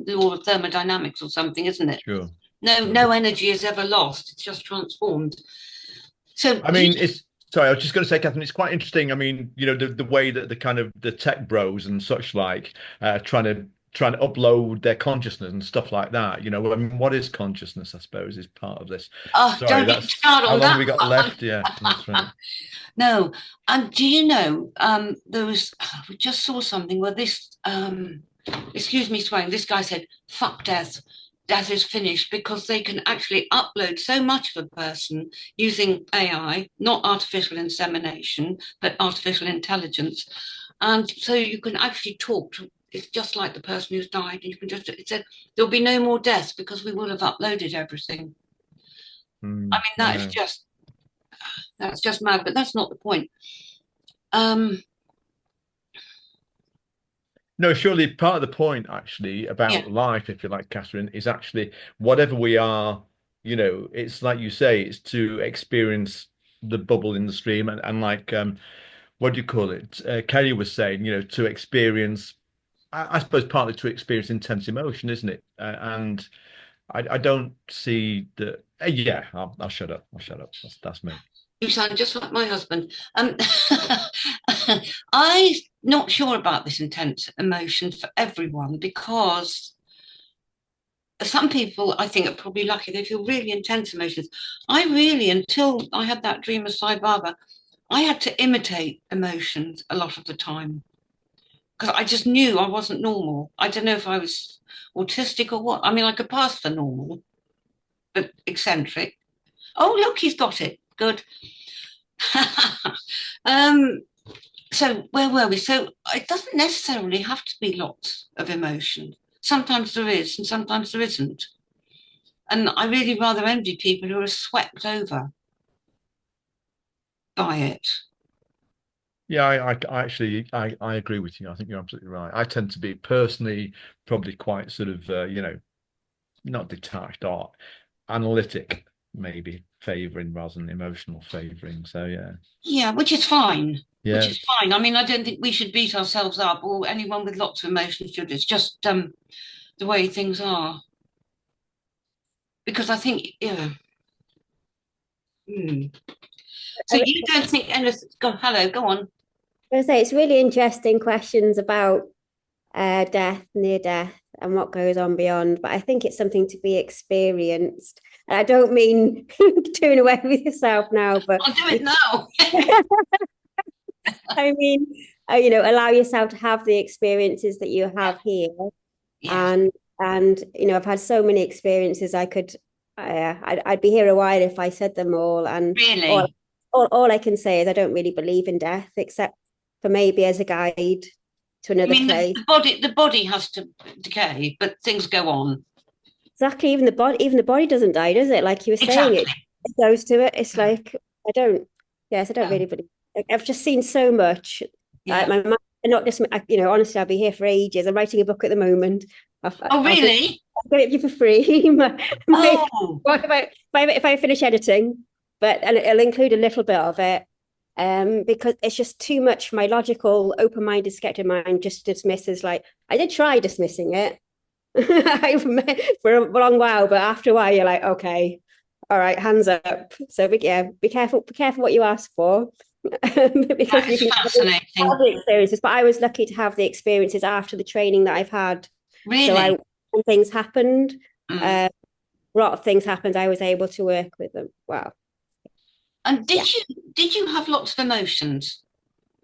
law of thermodynamics or something, isn't it? Sure. No energy is ever lost. It's just transformed. So I mean, it's sorry, I was just going to say, Catherine, it's quite interesting. I mean, you know, the way that the kind of the tech bros and such like trying to upload their consciousness and stuff like that. You know, I mean, what is consciousness? I suppose is part of this. Sorry, don't get that's started how on long have that we got one. left? Yeah, that's right. No, and do you know there was we just saw something where this excuse me swearing, this guy said fuck death. Death is finished because they can actually upload so much of a person using AI, not artificial insemination, but artificial intelligence. And so you can actually talk to, it's just like the person who's died. And you can just, it said, there'll be no more deaths because we will have uploaded everything. I mean, that is just, that's just mad, but that's not the point. No, surely part of the point actually about Yeah. life, if you like, Catherine, is actually whatever we are, you know, it's like you say, it's to experience the bubble in the stream and like what do you call it? Kelly was saying, you know, to experience, I suppose partly to experience intense emotion, isn't it? And I don't see the yeah, I'll shut up. I'll shut up. That's me. You sound just like my husband. I'm not sure about this intense emotion for everyone because some people, I think, are probably lucky. They feel really intense emotions. I really, until I had that dream of Sai Baba, I had to imitate emotions a lot of the time because I just knew I wasn't normal. I don't know if I was autistic or what. I mean, I could pass for normal, but eccentric. Oh, look, he's got it. Good. um, so where were we? So it doesn't necessarily have to be lots of emotion. Sometimes there is, and sometimes there isn't. And I really rather envy people who are swept over by it. Yeah, I actually I agree with you. I think you're absolutely right. I tend to be personally probably quite sort of you know, not detached or analytic, maybe favoring rather than emotional favoring. So yeah. Yeah, which is fine. Which Yeah. is fine. I mean, I don't think we should beat ourselves up, or anyone with lots of emotions should. It's just the way things are. Because I think, yeah. So you don't think anything? Hello, go on. I was say it's really interesting questions about death, near death, and what goes on beyond. But I think it's something to be experienced. And I don't mean doing away with yourself now, but I'll do it now. I mean, you know, allow yourself to have the experiences that you have here. Yes. And you know, I've had so many experiences. I'd be here a while if I said them all. And Really? all I can say is I don't really believe in death, except for maybe as a guide to another I mean, place. the body has to decay, but things go on. Exactly. Even the body doesn't die, does it? Like you were saying, Exactly. it goes to it. It's like I don't. Yes, I don't No. really believe. I've just seen so much. Yeah. My mind, not just you know. Honestly, I'll be here for ages. I'm writing a book at the moment. Oh, really? I'll give it to you for free. Maybe, Oh, if I finish editing, but and it'll include a little bit of it. Because it's just too much for my logical, open-minded, skeptic mind just dismisses. Like I did try dismissing it for a long while, but after a while, you're like, okay, all right, hands up. So yeah, be careful what you ask for. Because that you is can fascinating. have the experiences. But I was lucky to have the experiences after the training that I've had. So Really? when things happened, Mm. a lot of things happened. I was able to work with them. Wow. And did you have lots of emotions?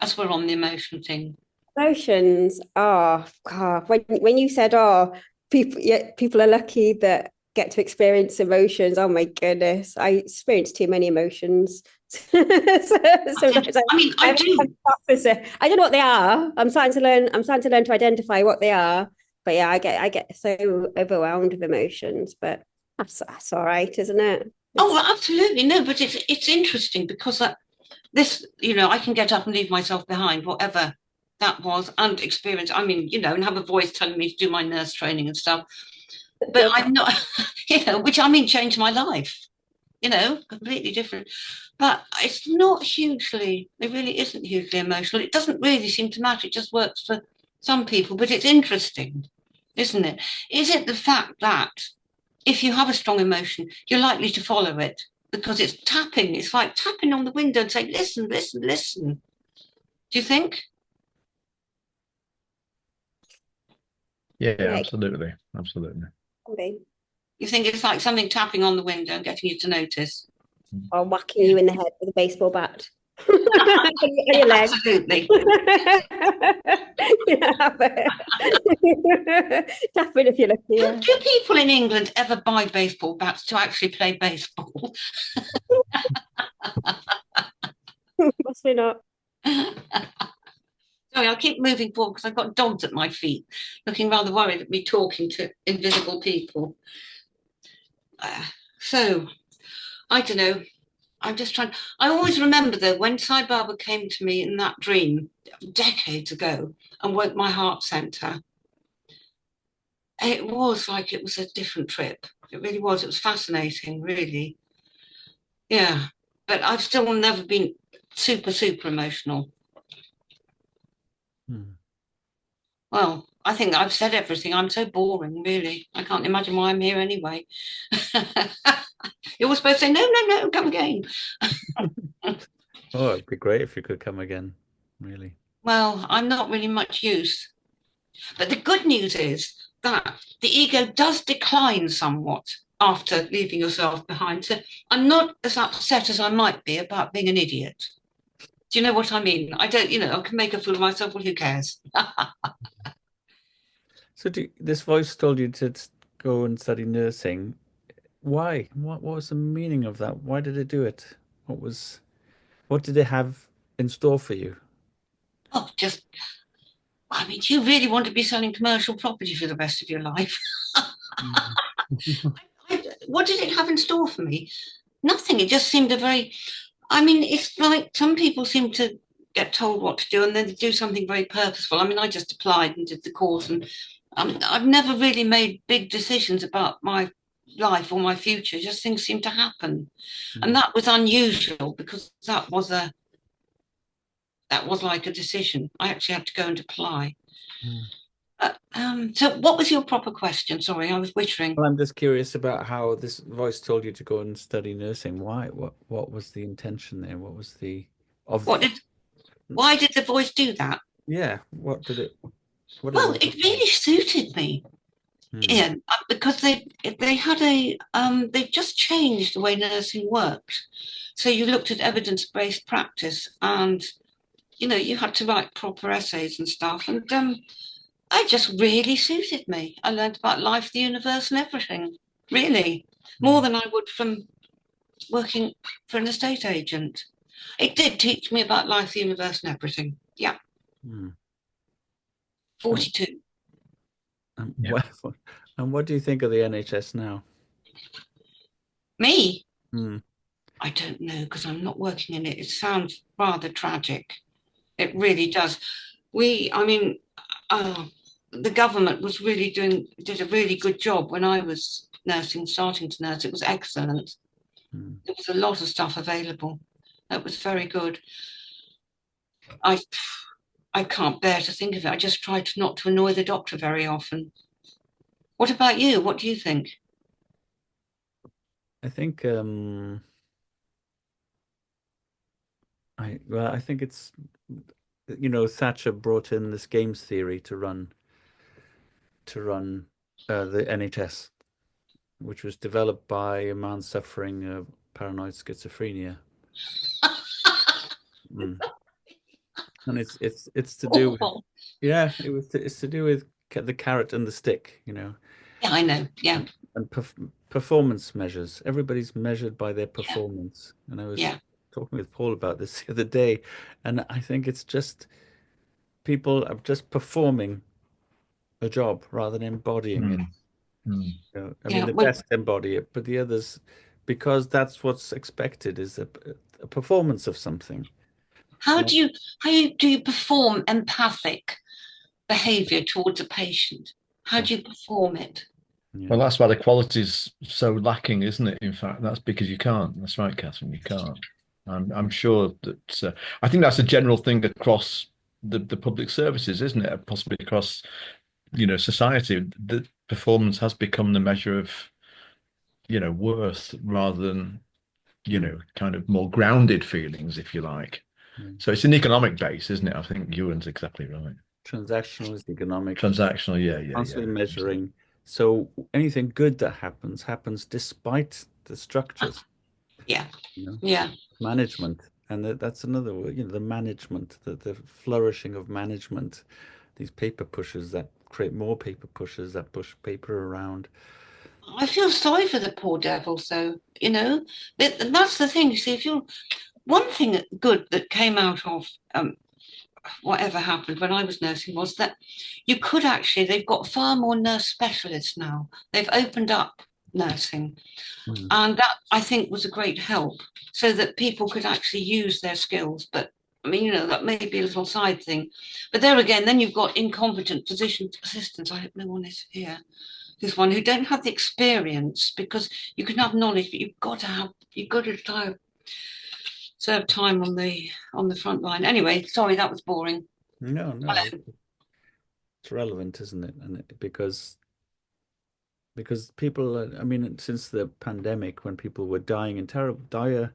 As we're on the emotion thing. Emotions. Oh, God. When you said, "Oh, people are lucky that get to experience emotions." Oh my goodness, I experienced too many emotions. Sometimes I mean, I do. I don't know what they are. I'm starting to learn. I'm starting to learn to identify what they are. But yeah, I get so overwhelmed with emotions. But that's all right, isn't it? Oh, well, absolutely no. But it's interesting because this, you know, I can get up and leave myself behind, whatever that was, and experience. I mean, you know, and have a voice telling me to do my nurse training and stuff. But I'm not, you know, which I mean, changed my life. you know, completely different. But it's not hugely, it really isn't hugely emotional. It doesn't really seem to matter. It just works for some people, but it's interesting, isn't it? Is it the fact that if you have a strong emotion, you're likely to follow it because it's tapping. It's like tapping on the window and saying, listen, listen, listen. Do you think? Yeah, Yeah, absolutely. You think it's like something tapping on the window and getting you to notice? or whacking you in the head with a baseball bat. On your leg. Absolutely. Tapping if you're lucky. Yeah. Do people in England ever buy baseball bats to actually play baseball? Possibly not. Sorry, I'll keep moving forward because I've got dogs at my feet, looking rather worried at me talking to invisible people. So, I don't know. I'm just trying. I always remember though when Sai Baba came to me in that dream decades ago and woke my heart centre. It was like it was a different trip. It really was. It was fascinating, really. Yeah, but I've still never been super, super emotional. Well, I think I've said everything. I'm so boring, really. I can't imagine why I'm here anyway. You're all supposed to say, no, no, no, come again. Oh, it'd be great if you could come again, really. Well, I'm not really much use. But the good news is that the ego does decline somewhat after leaving yourself behind. So I'm not as upset as I might be about being an idiot. Do you know what I mean? I don't, you know, I can make a fool of myself. Well, who cares? So this voice told you to go and study nursing. Why? What was the meaning of that? Why did it do it? What did it have in store for you? Oh, just, I mean, do you really want to be selling commercial property for the rest of your life? What did it have in store for me? Nothing. It just seemed I mean, it's like some people seem to get told what to do and then they do something very purposeful. I mean, I just applied and did the course, and I've never really made big decisions about my life or my future. Just things seem to happen. And that was unusual because that was like a decision. I actually had to go and apply. So what was your proper question? Sorry, I was wittering. Well, I'm just curious about how this voice told you to go and study nursing. Why? What was the intention there? What was Why did the voice do that? Yeah, what did it It really suited me. Ian, because they had they just changed the way nursing worked. So you looked at evidence-based practice, and you know you had to write proper essays and stuff, and it just really suited me. I learned about life, the universe, and everything. Really, more than I would from working for an estate agent. It did teach me about life, the universe, and everything. Yeah. 42. Yeah. And what do you think of the NHS now? Me? I don't know because I'm not working in it. It sounds rather tragic. It really does. I mean, the government was really did a really good job when I was starting to nurse. It was excellent. There was a lot of stuff available. That was very good. I can't bear to think of it. I just try not to annoy the doctor very often. What about you? What do you think? I think I think it's Thatcher brought in this games theory to run the NHS, which was developed by a man suffering paranoid schizophrenia. And it's to do with, it's to do with the carrot and the stick, Yeah, I know. Yeah. And performance measures. Everybody's measured by their performance. And I was talking with Paul about this the other day, and I think it's just people are just performing a job rather than embodying it. I mean, the best embody it, but the others, because that's what's expected, is a performance of something. How do you perform empathic behavior towards a patient? How do you perform it? Yeah. Well, that's why the quality's so lacking, isn't it? In fact, that's because you can't. That's right, Catherine. You can't. I'm sure that I think that's a general thing across the public services, isn't it? Possibly across, society. The performance has become the measure of, worth rather than, kind of more grounded feelings, if you like. Mm. So it's an economic base, isn't it? I think Ewan's exactly right. Transactional is economic. Transactional, yeah. Constantly measuring. So anything good that happens despite the structures. Yeah. You know, Yeah. management, and that's another word. The management, the flourishing of management. These paper pushers that create more paper pushers that push paper around. I feel sorry for the poor devils, though. That's the thing. You see, one thing good that came out of whatever happened when I was nursing was that they've got far more nurse specialists now. They've opened up nursing. Mm. And that, I think, was a great help so that people could actually use their skills. But I mean, that may be a little side thing. But there again, then you've got incompetent physician assistants. I hope no one is here. This one who don't have the experience, because you can have knowledge, but you've got to serve time on the front line. Anyway, sorry, that was boring. No, it's relevant, isn't it? And because people, I mean, since the pandemic, when people were dying in terrible, dire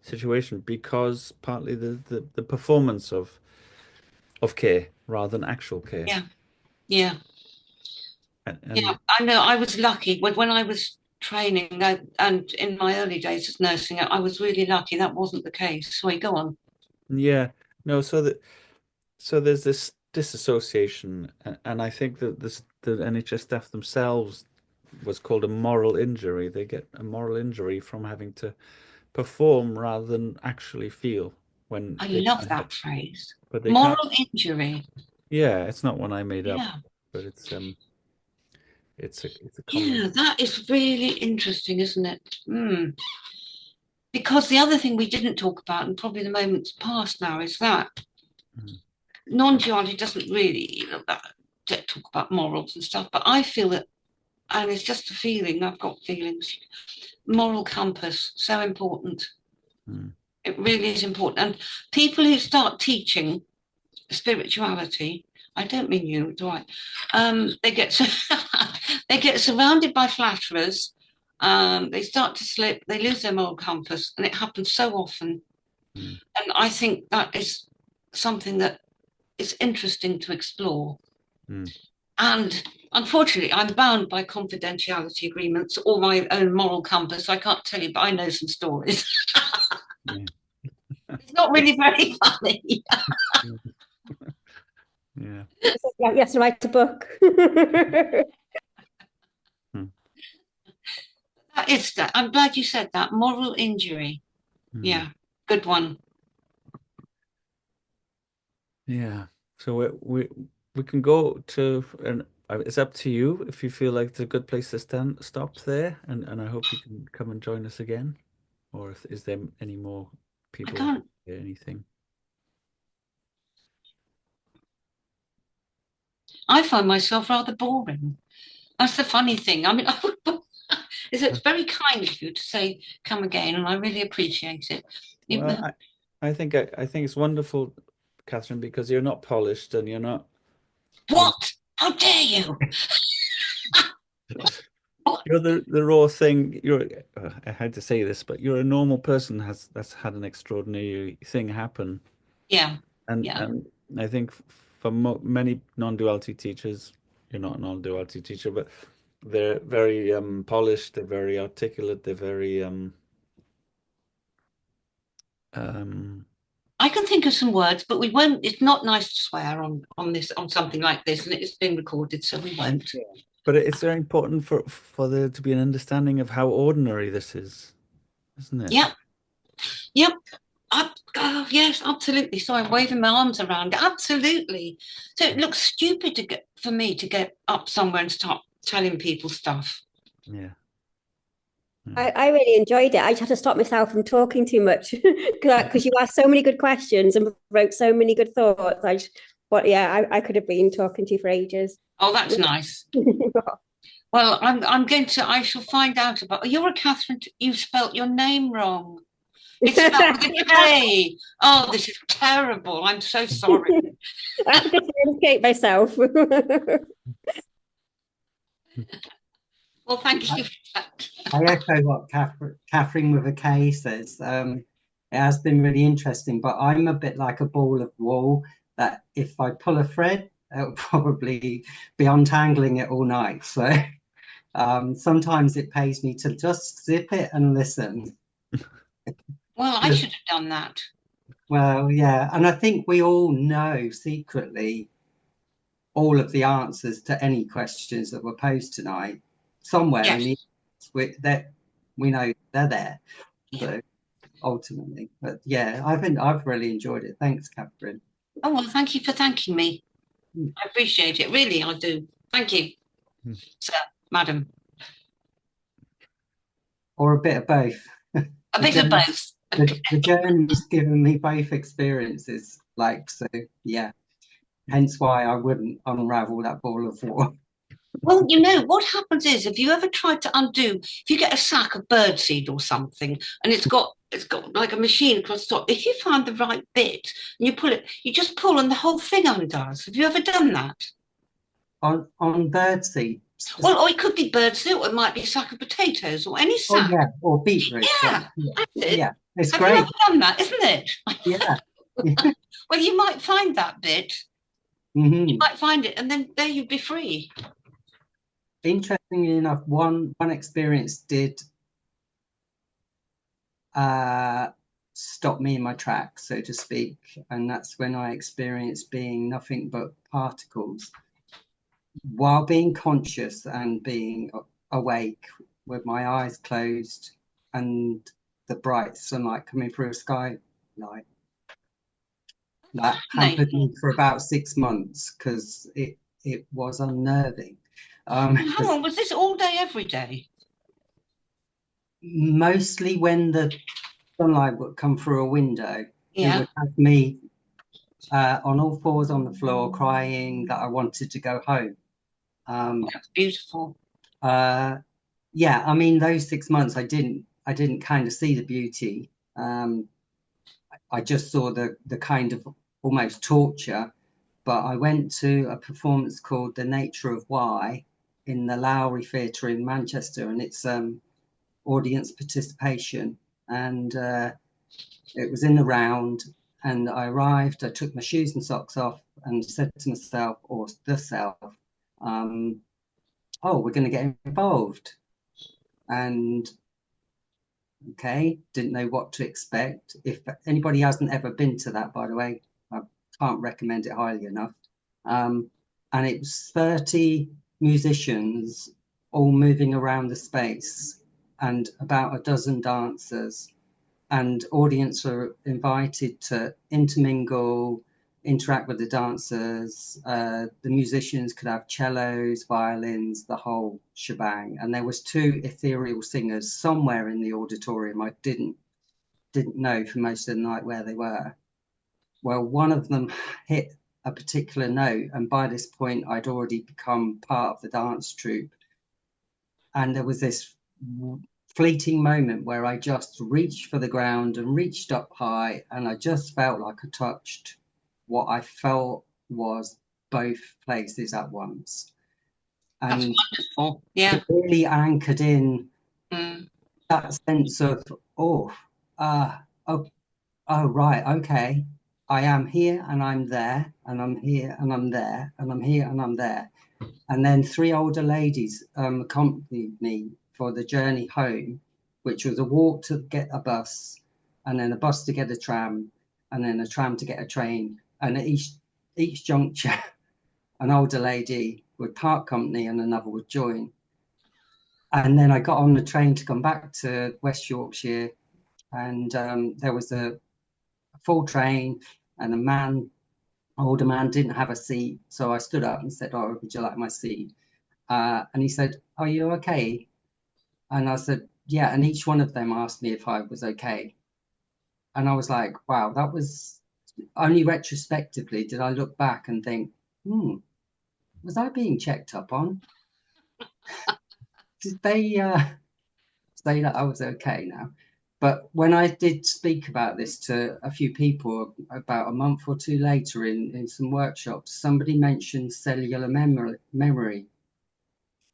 situation, because partly the performance of care rather than actual care. Yeah. And I know. I was lucky when I was training, and in my early days as nursing, I was really lucky that wasn't the case. Sorry, go on. yeah, no, so there's this disassociation, and I think that the NHS staff themselves was called a moral injury. They get a moral injury from having to perform rather than actually feel when I they love can't that phrase. but they can't. Moral injury. Yeah, it's not one I made up, Yeah. but it's a common. Yeah, that is really interesting, isn't it? Because the other thing we didn't talk about, and probably the moment's past now, is that non-duality doesn't really, talk about morals and stuff. But I feel that, and it's just a feeling. I've got feelings. Moral compass, so important. It really is important. And people who start teaching spirituality, I don't mean you, do I? They get they get surrounded by flatterers. They start to slip. They lose their moral compass, and it happens so often. And I think that is something that is interesting to explore. And unfortunately, I'm bound by confidentiality agreements or my own moral compass. I can't tell you, but I know some stories. It's not really very funny. Yeah. You have to write a book. That is that. I'm glad you said that. Moral injury. Yeah, good one. Yeah. So we can go to, and it's up to you if you feel like it's a good place to stop there, and I hope you can come and join us again, or if is there any more people? I can't. Anything? I find myself rather boring. That's the funny thing. I mean, it's very kind of you to say come again, and I really appreciate it. Well, I think it's wonderful, Catherine, because you're not polished and you're not. What? How dare you? You're the raw thing. I had to say this, but you're a normal person that's had an extraordinary thing happen. Yeah. And I think for many non-duality teachers, you're not a non-duality teacher, but they're very polished, they're very articulate, they're very I can think of some words, but we won't. It's not nice to swear on something like this, and it's been recorded, so we won't. Yeah. But it's very important for there to be an understanding of how ordinary this is, isn't it? Yep. Yes, absolutely. Sorry, I'm waving my arms around. Absolutely. So it looks stupid for me to get up somewhere and start telling people stuff. Yeah. I really enjoyed it. I just had to stop myself from talking too much because you asked so many good questions and wrote so many good thoughts. I could have been talking to you for ages. Oh, that's nice. Well, I shall find out about. You're a Catherine. You spelt your name wrong. It's spelled with a K. Oh, this is terrible. I'm so sorry. I have to differentiate myself. Well, thank you for that. I echo what Catherine with a K says. It has been really interesting, but I'm a bit like a ball of wool that if I pull a thread, it'll probably be untangling it all night. So sometimes it pays me to just zip it and listen. Well, I should have done that. Well, yeah, and I think we all know secretly all of the answers to any questions that were posed tonight. Somewhere in the that we know they're there. So ultimately, but yeah, I've really enjoyed it. Thanks, Catherine. Oh, well, thank you for thanking me. I appreciate it. Really, I do. Thank you, sir, madam. Or a bit of both. A bit of both. The journey's given me both experiences, like, so yeah. Hence why I wouldn't unravel that ball of wool. Well, you know, what happens is if you ever try to undo, if you get a sack of birdseed or something and it's got like a machine across the top, if you find the right bit and you pull it, you just pull and the whole thing undoes. Have you ever done that? On birdseed? Well, or it could be birdseed, or it might be a sack of potatoes or any sack. Oh, yeah, or beetroot. Yeah, yeah. It's Have great. you ever done that, isn't it? Yeah. Well, you might find that bit. Mm-hmm. You might find it, and then there you'd be free. Interestingly enough, one experience did stop me in my tracks, so to speak, and that's when I experienced being nothing but particles while being conscious and being awake with my eyes closed and the bright sunlight coming through a skylight. That hampered me for about 6 months because it was unnerving. Hang on, was this all day, every day? Mostly when the sunlight would come through a window. Yeah. It would have me on all fours on the floor, crying that I wanted to go home. That's beautiful. Yeah, I mean, those 6 months, I didn't kind of see the beauty. I just saw the kind of almost torture. But I went to a performance called The Nature of Why in the Lowry Theatre in Manchester, and it's audience participation. And it was in the round, and I arrived, I took my shoes and socks off and said to myself, or the self, oh, we're going to get involved. And okay, didn't know what to expect. If anybody hasn't ever been to that, by the way, I can't recommend it highly enough. And it was 30 musicians all moving around the space and about a dozen dancers, and audience were invited to intermingle, interact with the dancers. The musicians could have cellos, violins, the whole shebang. And there was 2 ethereal singers somewhere in the auditorium. I didn't know for most of the night where they were. Well, one of them hit a particular note, and by this point I'd already become part of the dance troupe. And there was this fleeting moment where I just reached for the ground and reached up high, and I just felt like I touched what I felt was both places at once. And that's wonderful. Yeah. it really anchored in that sense of, oh, right, okay. I am here and I'm there, and I'm here and I'm there, and I'm here and I'm there. And then 3 older ladies accompanied me for the journey home, which was a walk to get a bus, and then a bus to get a tram, and then a tram to get a train. And at each juncture, an older lady would part company and another would join. And then I got on the train to come back to West Yorkshire, and there was a full train, and older man didn't have a seat. So I stood up and said, oh, would you like my seat? And he said, are you okay? And I said, yeah. And each one of them asked me if I was okay. And I was like, wow, that was only retrospectively did I look back and think, was I being checked up on? they say that I was okay now. But when I did speak about this to a few people about a month or two later in some workshops, somebody mentioned cellular memory.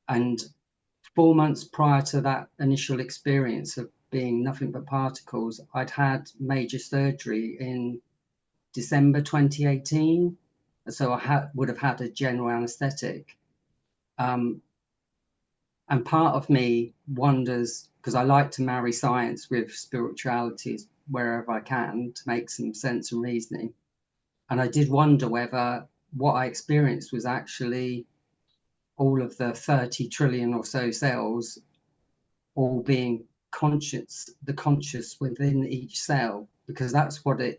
And 4 months prior to that initial experience of being nothing but particles, I'd had major surgery in December 2018. So I would have had a general anesthetic. And part of me wonders, because I like to marry science with spiritualities wherever I can to make some sense and reasoning. And I did wonder whether what I experienced was actually all of the 30 trillion or so cells all being conscious, the conscious within each cell, because that's the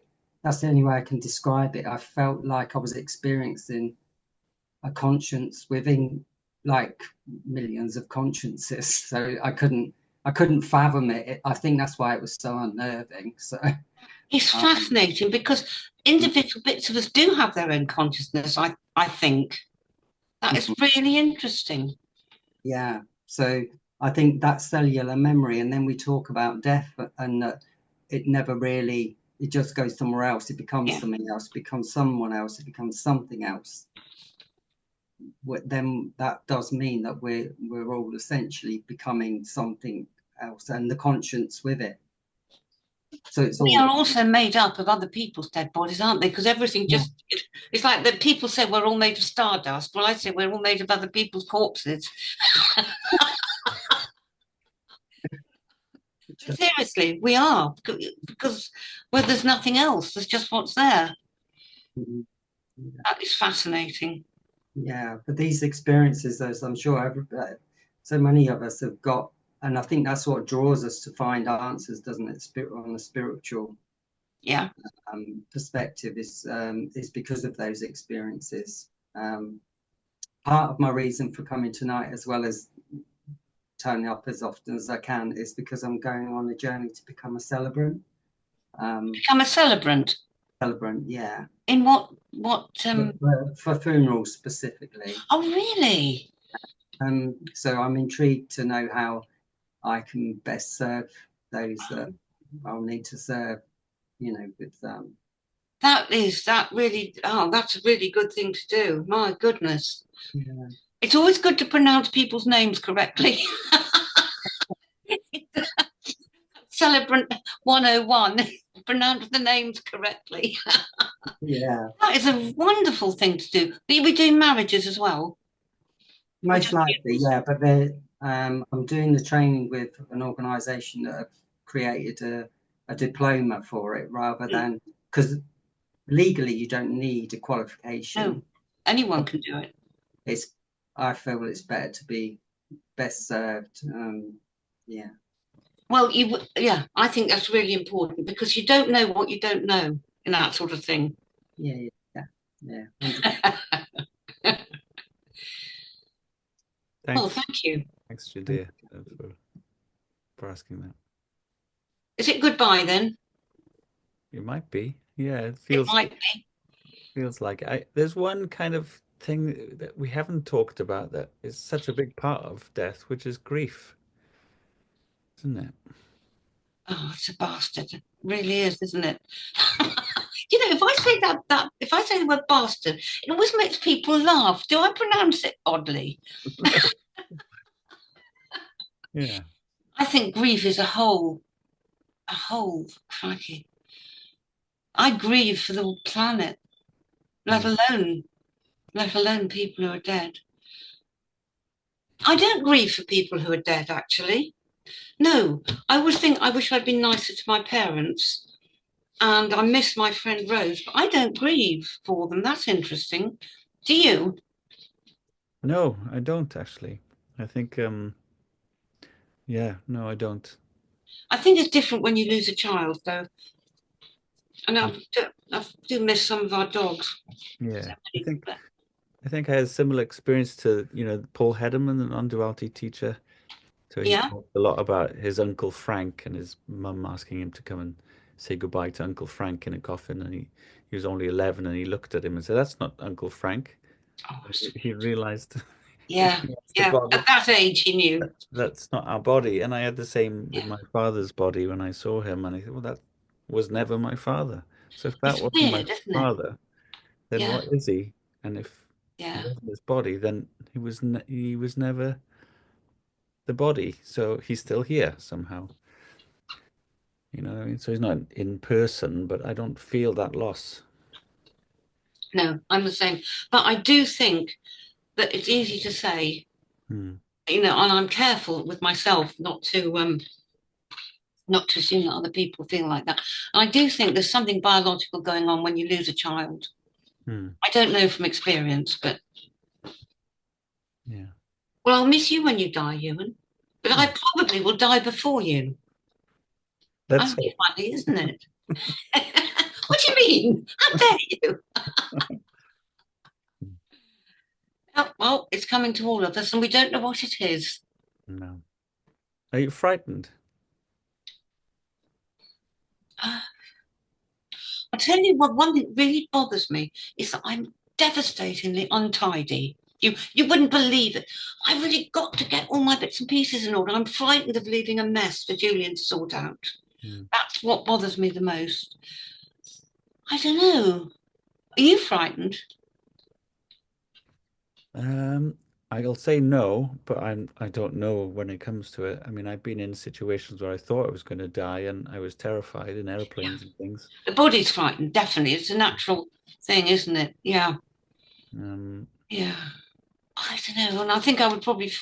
only way I can describe it. I felt like I was experiencing a conscience within like millions of consciences. So I couldn't fathom it. I think that's why it was so unnerving. So it's fascinating because individual bits of us do have their own consciousness. I think that is really interesting. Yeah. So I think that's cellular memory, and then we talk about death, and it never really. It just goes somewhere else. It becomes something else. It becomes someone else. It becomes something else. Then that does mean that we're all essentially becoming something else, and the conscience with it. So we are also made up of other people's dead bodies, aren't they? Because everything it's like that people say we're all made of stardust. Well, I say we're all made of other people's corpses. Seriously, we are, because where there's nothing else, there's just what's there. That is fascinating. Yeah, but these experiences, as I'm sure so many of us have got, and I think that's what draws us to find answers, doesn't it? On a spiritual perspective is because of those experiences. Part of my reason for coming tonight, as well as turning up as often as I can, is because I'm going on a journey to become a celebrant. Become a celebrant? Celebrant, yeah. In what for funerals specifically. Oh, really? So I'm intrigued to know how I can best serve those that I'll need to serve, with that's a really good thing to do. My goodness. Yeah. It's always good to pronounce people's names correctly. Celebrant 101, pronounce the names correctly. Yeah. That is a wonderful thing to do. But you'll be doing marriages as well? Most likely, yeah. But I'm doing the training with an organisation that have created a diploma for it, rather than, because legally you don't need a qualification. No, anyone can do it. I feel it's better to be best served. Yeah. Well, I think that's really important, because you don't know what you don't know in that sort of thing. Yeah. Thanks. Oh, thank you. Thanks, Judea, for asking that. Is it goodbye then? It might be. Yeah, it might be. Feels like there's one kind of thing that we haven't talked about that is such a big part of death, which is grief, isn't it? Oh, it's a bastard. It really is, isn't it? If I say if I say the word bastard, it always makes people laugh. Do I pronounce it oddly? Yeah. I think grief is a whole crikey. I grieve for the planet, let alone people who are dead. I don't grieve for people who are dead, actually. No, I always think I wish I'd been nicer to my parents, and I miss my friend Rose, but I don't grieve for them. That's interesting. Do you? No, I don't actually. I think, no, I don't. I think it's different when you lose a child, though. And I do miss some of our dogs. Yeah, I think I had a similar experience to, Paul Hedderman, the non-duality teacher. So he talked a lot about his Uncle Frank and his mum asking him to come and say goodbye to Uncle Frank in a coffin. And he was only 11, and he looked at him and said, "That's not Uncle Frank." Oh, he realized Yeah. That's the Yeah. body. At that age, he knew. That's not our body. And I had the same with Yeah. my father's body when I saw him, and I thought, well, that was never my father. So if that It's wasn't my weird, isn't it? father, then Yeah. what is he? And if he Yeah. wasn't his body, then he was never the body. So he's still here somehow. You know what I mean? So he's not in person, but I don't feel that loss. No, I'm the same. But I do think that it's easy to say, Hmm. and I'm careful with myself not to assume that other people feel like that. I do think there's something biological going on when you lose a child. Hmm. I don't know from experience, but Yeah. well, I'll miss you when you die, Ewan. But I probably will die before you. That's That's funny, isn't it? What do you mean? How dare you? Oh, well, it's coming to all of us, and we don't know what it is. no. Are you frightened? I'll tell you what, one thing really bothers me is that I'm devastatingly untidy. You wouldn't believe it. I really got to get all my bits and pieces in order. I'm frightened of leaving a mess for Julian to sort out. Hmm. That's what bothers me the most. I don't know. Are you frightened? I'll say no, but I don't know when it comes to it. I mean, I've been in situations where I thought I was going to die and I was terrified in airplanes and things. The body's frightened, definitely. It's a natural thing, isn't it? Yeah. Um, Yeah. I don't know. And I think I would probably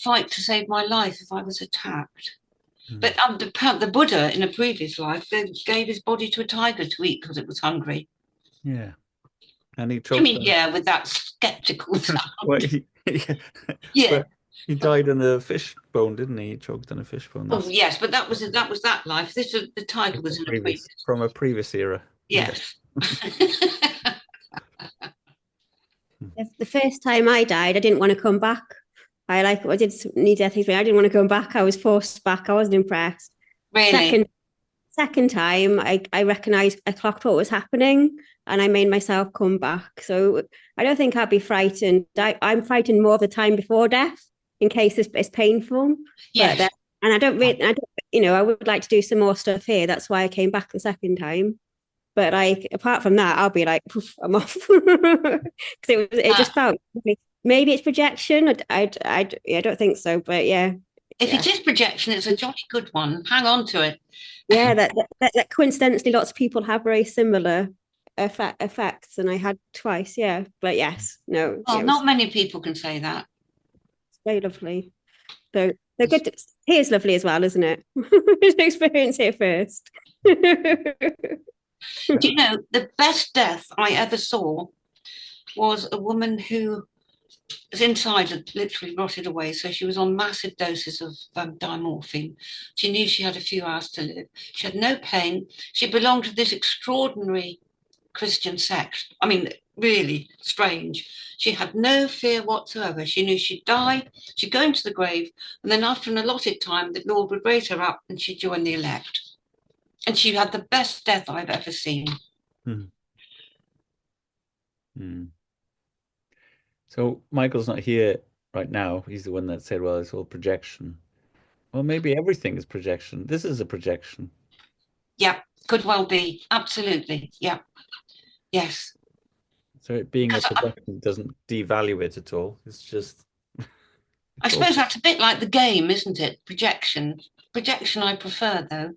fight to save my life if I was attacked. But the Buddha in a previous life gave his body to a tiger to eat because it was hungry. yeah, and he I choked mean, on. yeah, with that skeptical sound. Well, Yeah. well, he died on a fish bone, didn't he? He choked on a fish bone. Oh, yes, but that was that life. This was the tiger was in a previous. From a previous era. Yes. The first time I died, I didn't want to come back. I did need death experience. I didn't want to come back. I was forced back. I wasn't impressed. Really? Second time, I recognised, I clocked what was happening, and I made myself come back. So I don't think I'd be frightened. I'm frightened more of the time before death, in case it's painful. Yes. But and I don't, I would like to do some more stuff here. That's why I came back the second time. But apart from that, I'll be like, poof, I'm off, because it just felt maybe it's projection. I don't think so, but yeah. If it is projection, it's a jolly good one. Hang on to it. Yeah, that coincidentally, lots of people have very similar effects, and I had twice. Yeah, but yes, no. Well, not many people can say that. It's very lovely. So they're good. Here's lovely as well, isn't it? Experience here first. Do you know the best death I ever saw was a woman who was inside had literally rotted away. So she was on massive doses of diamorphine. She knew she had a few hours to live. She had no pain. She belonged to this extraordinary Christian sect. I mean, really strange. She had no fear whatsoever. She knew she'd die, she'd go into the grave, and then after an allotted time, the Lord would raise her up and she'd join the elect. And she had the best death I've ever seen. Hmm. Hmm. So Michael's not here right now. He's the one that said, well, it's all projection. Well, maybe everything is projection. This is a projection. Yeah, could well be. Absolutely. Yeah. Yes. So it being a projection doesn't devalue it at all. It's just. I suppose that's a bit like the game, isn't it? Projection. Projection I prefer, though.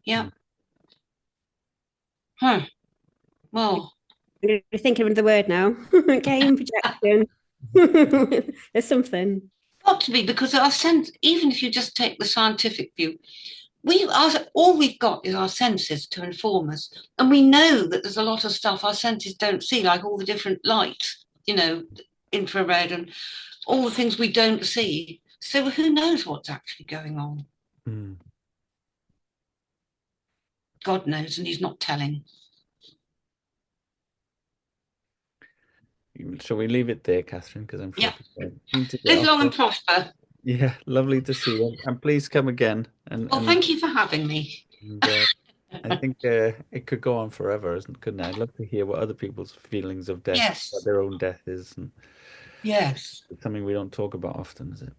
Yeah. Well. I'm thinking of the word now. Game projection. There's something. Got to be, because our sense, even if you just take the scientific view, all we've got is our senses to inform us. And we know that there's a lot of stuff our senses don't see, like all the different lights, infrared and all the things we don't see. So who knows what's actually going on? Mm. God knows, and he's not telling. Shall we leave it there, Catherine? Because I'm Yeah. Live long and prosper. Yeah, lovely to see you. And please come again. And thank you for having me. And, I think it could go on forever, couldn't it? I'd love to hear what other people's feelings of death, Yes. what their own death is. And Yes. It's something we don't talk about often, is it?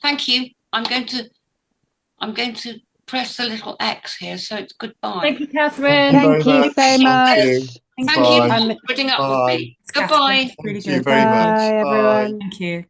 Thank you. I'm going to press the little X here, so it's goodbye. Thank you, Catherine. Thank you so much. Thank you for putting up with me. Goodbye. Really Thank you good. very much. Bye, everyone. Thank you.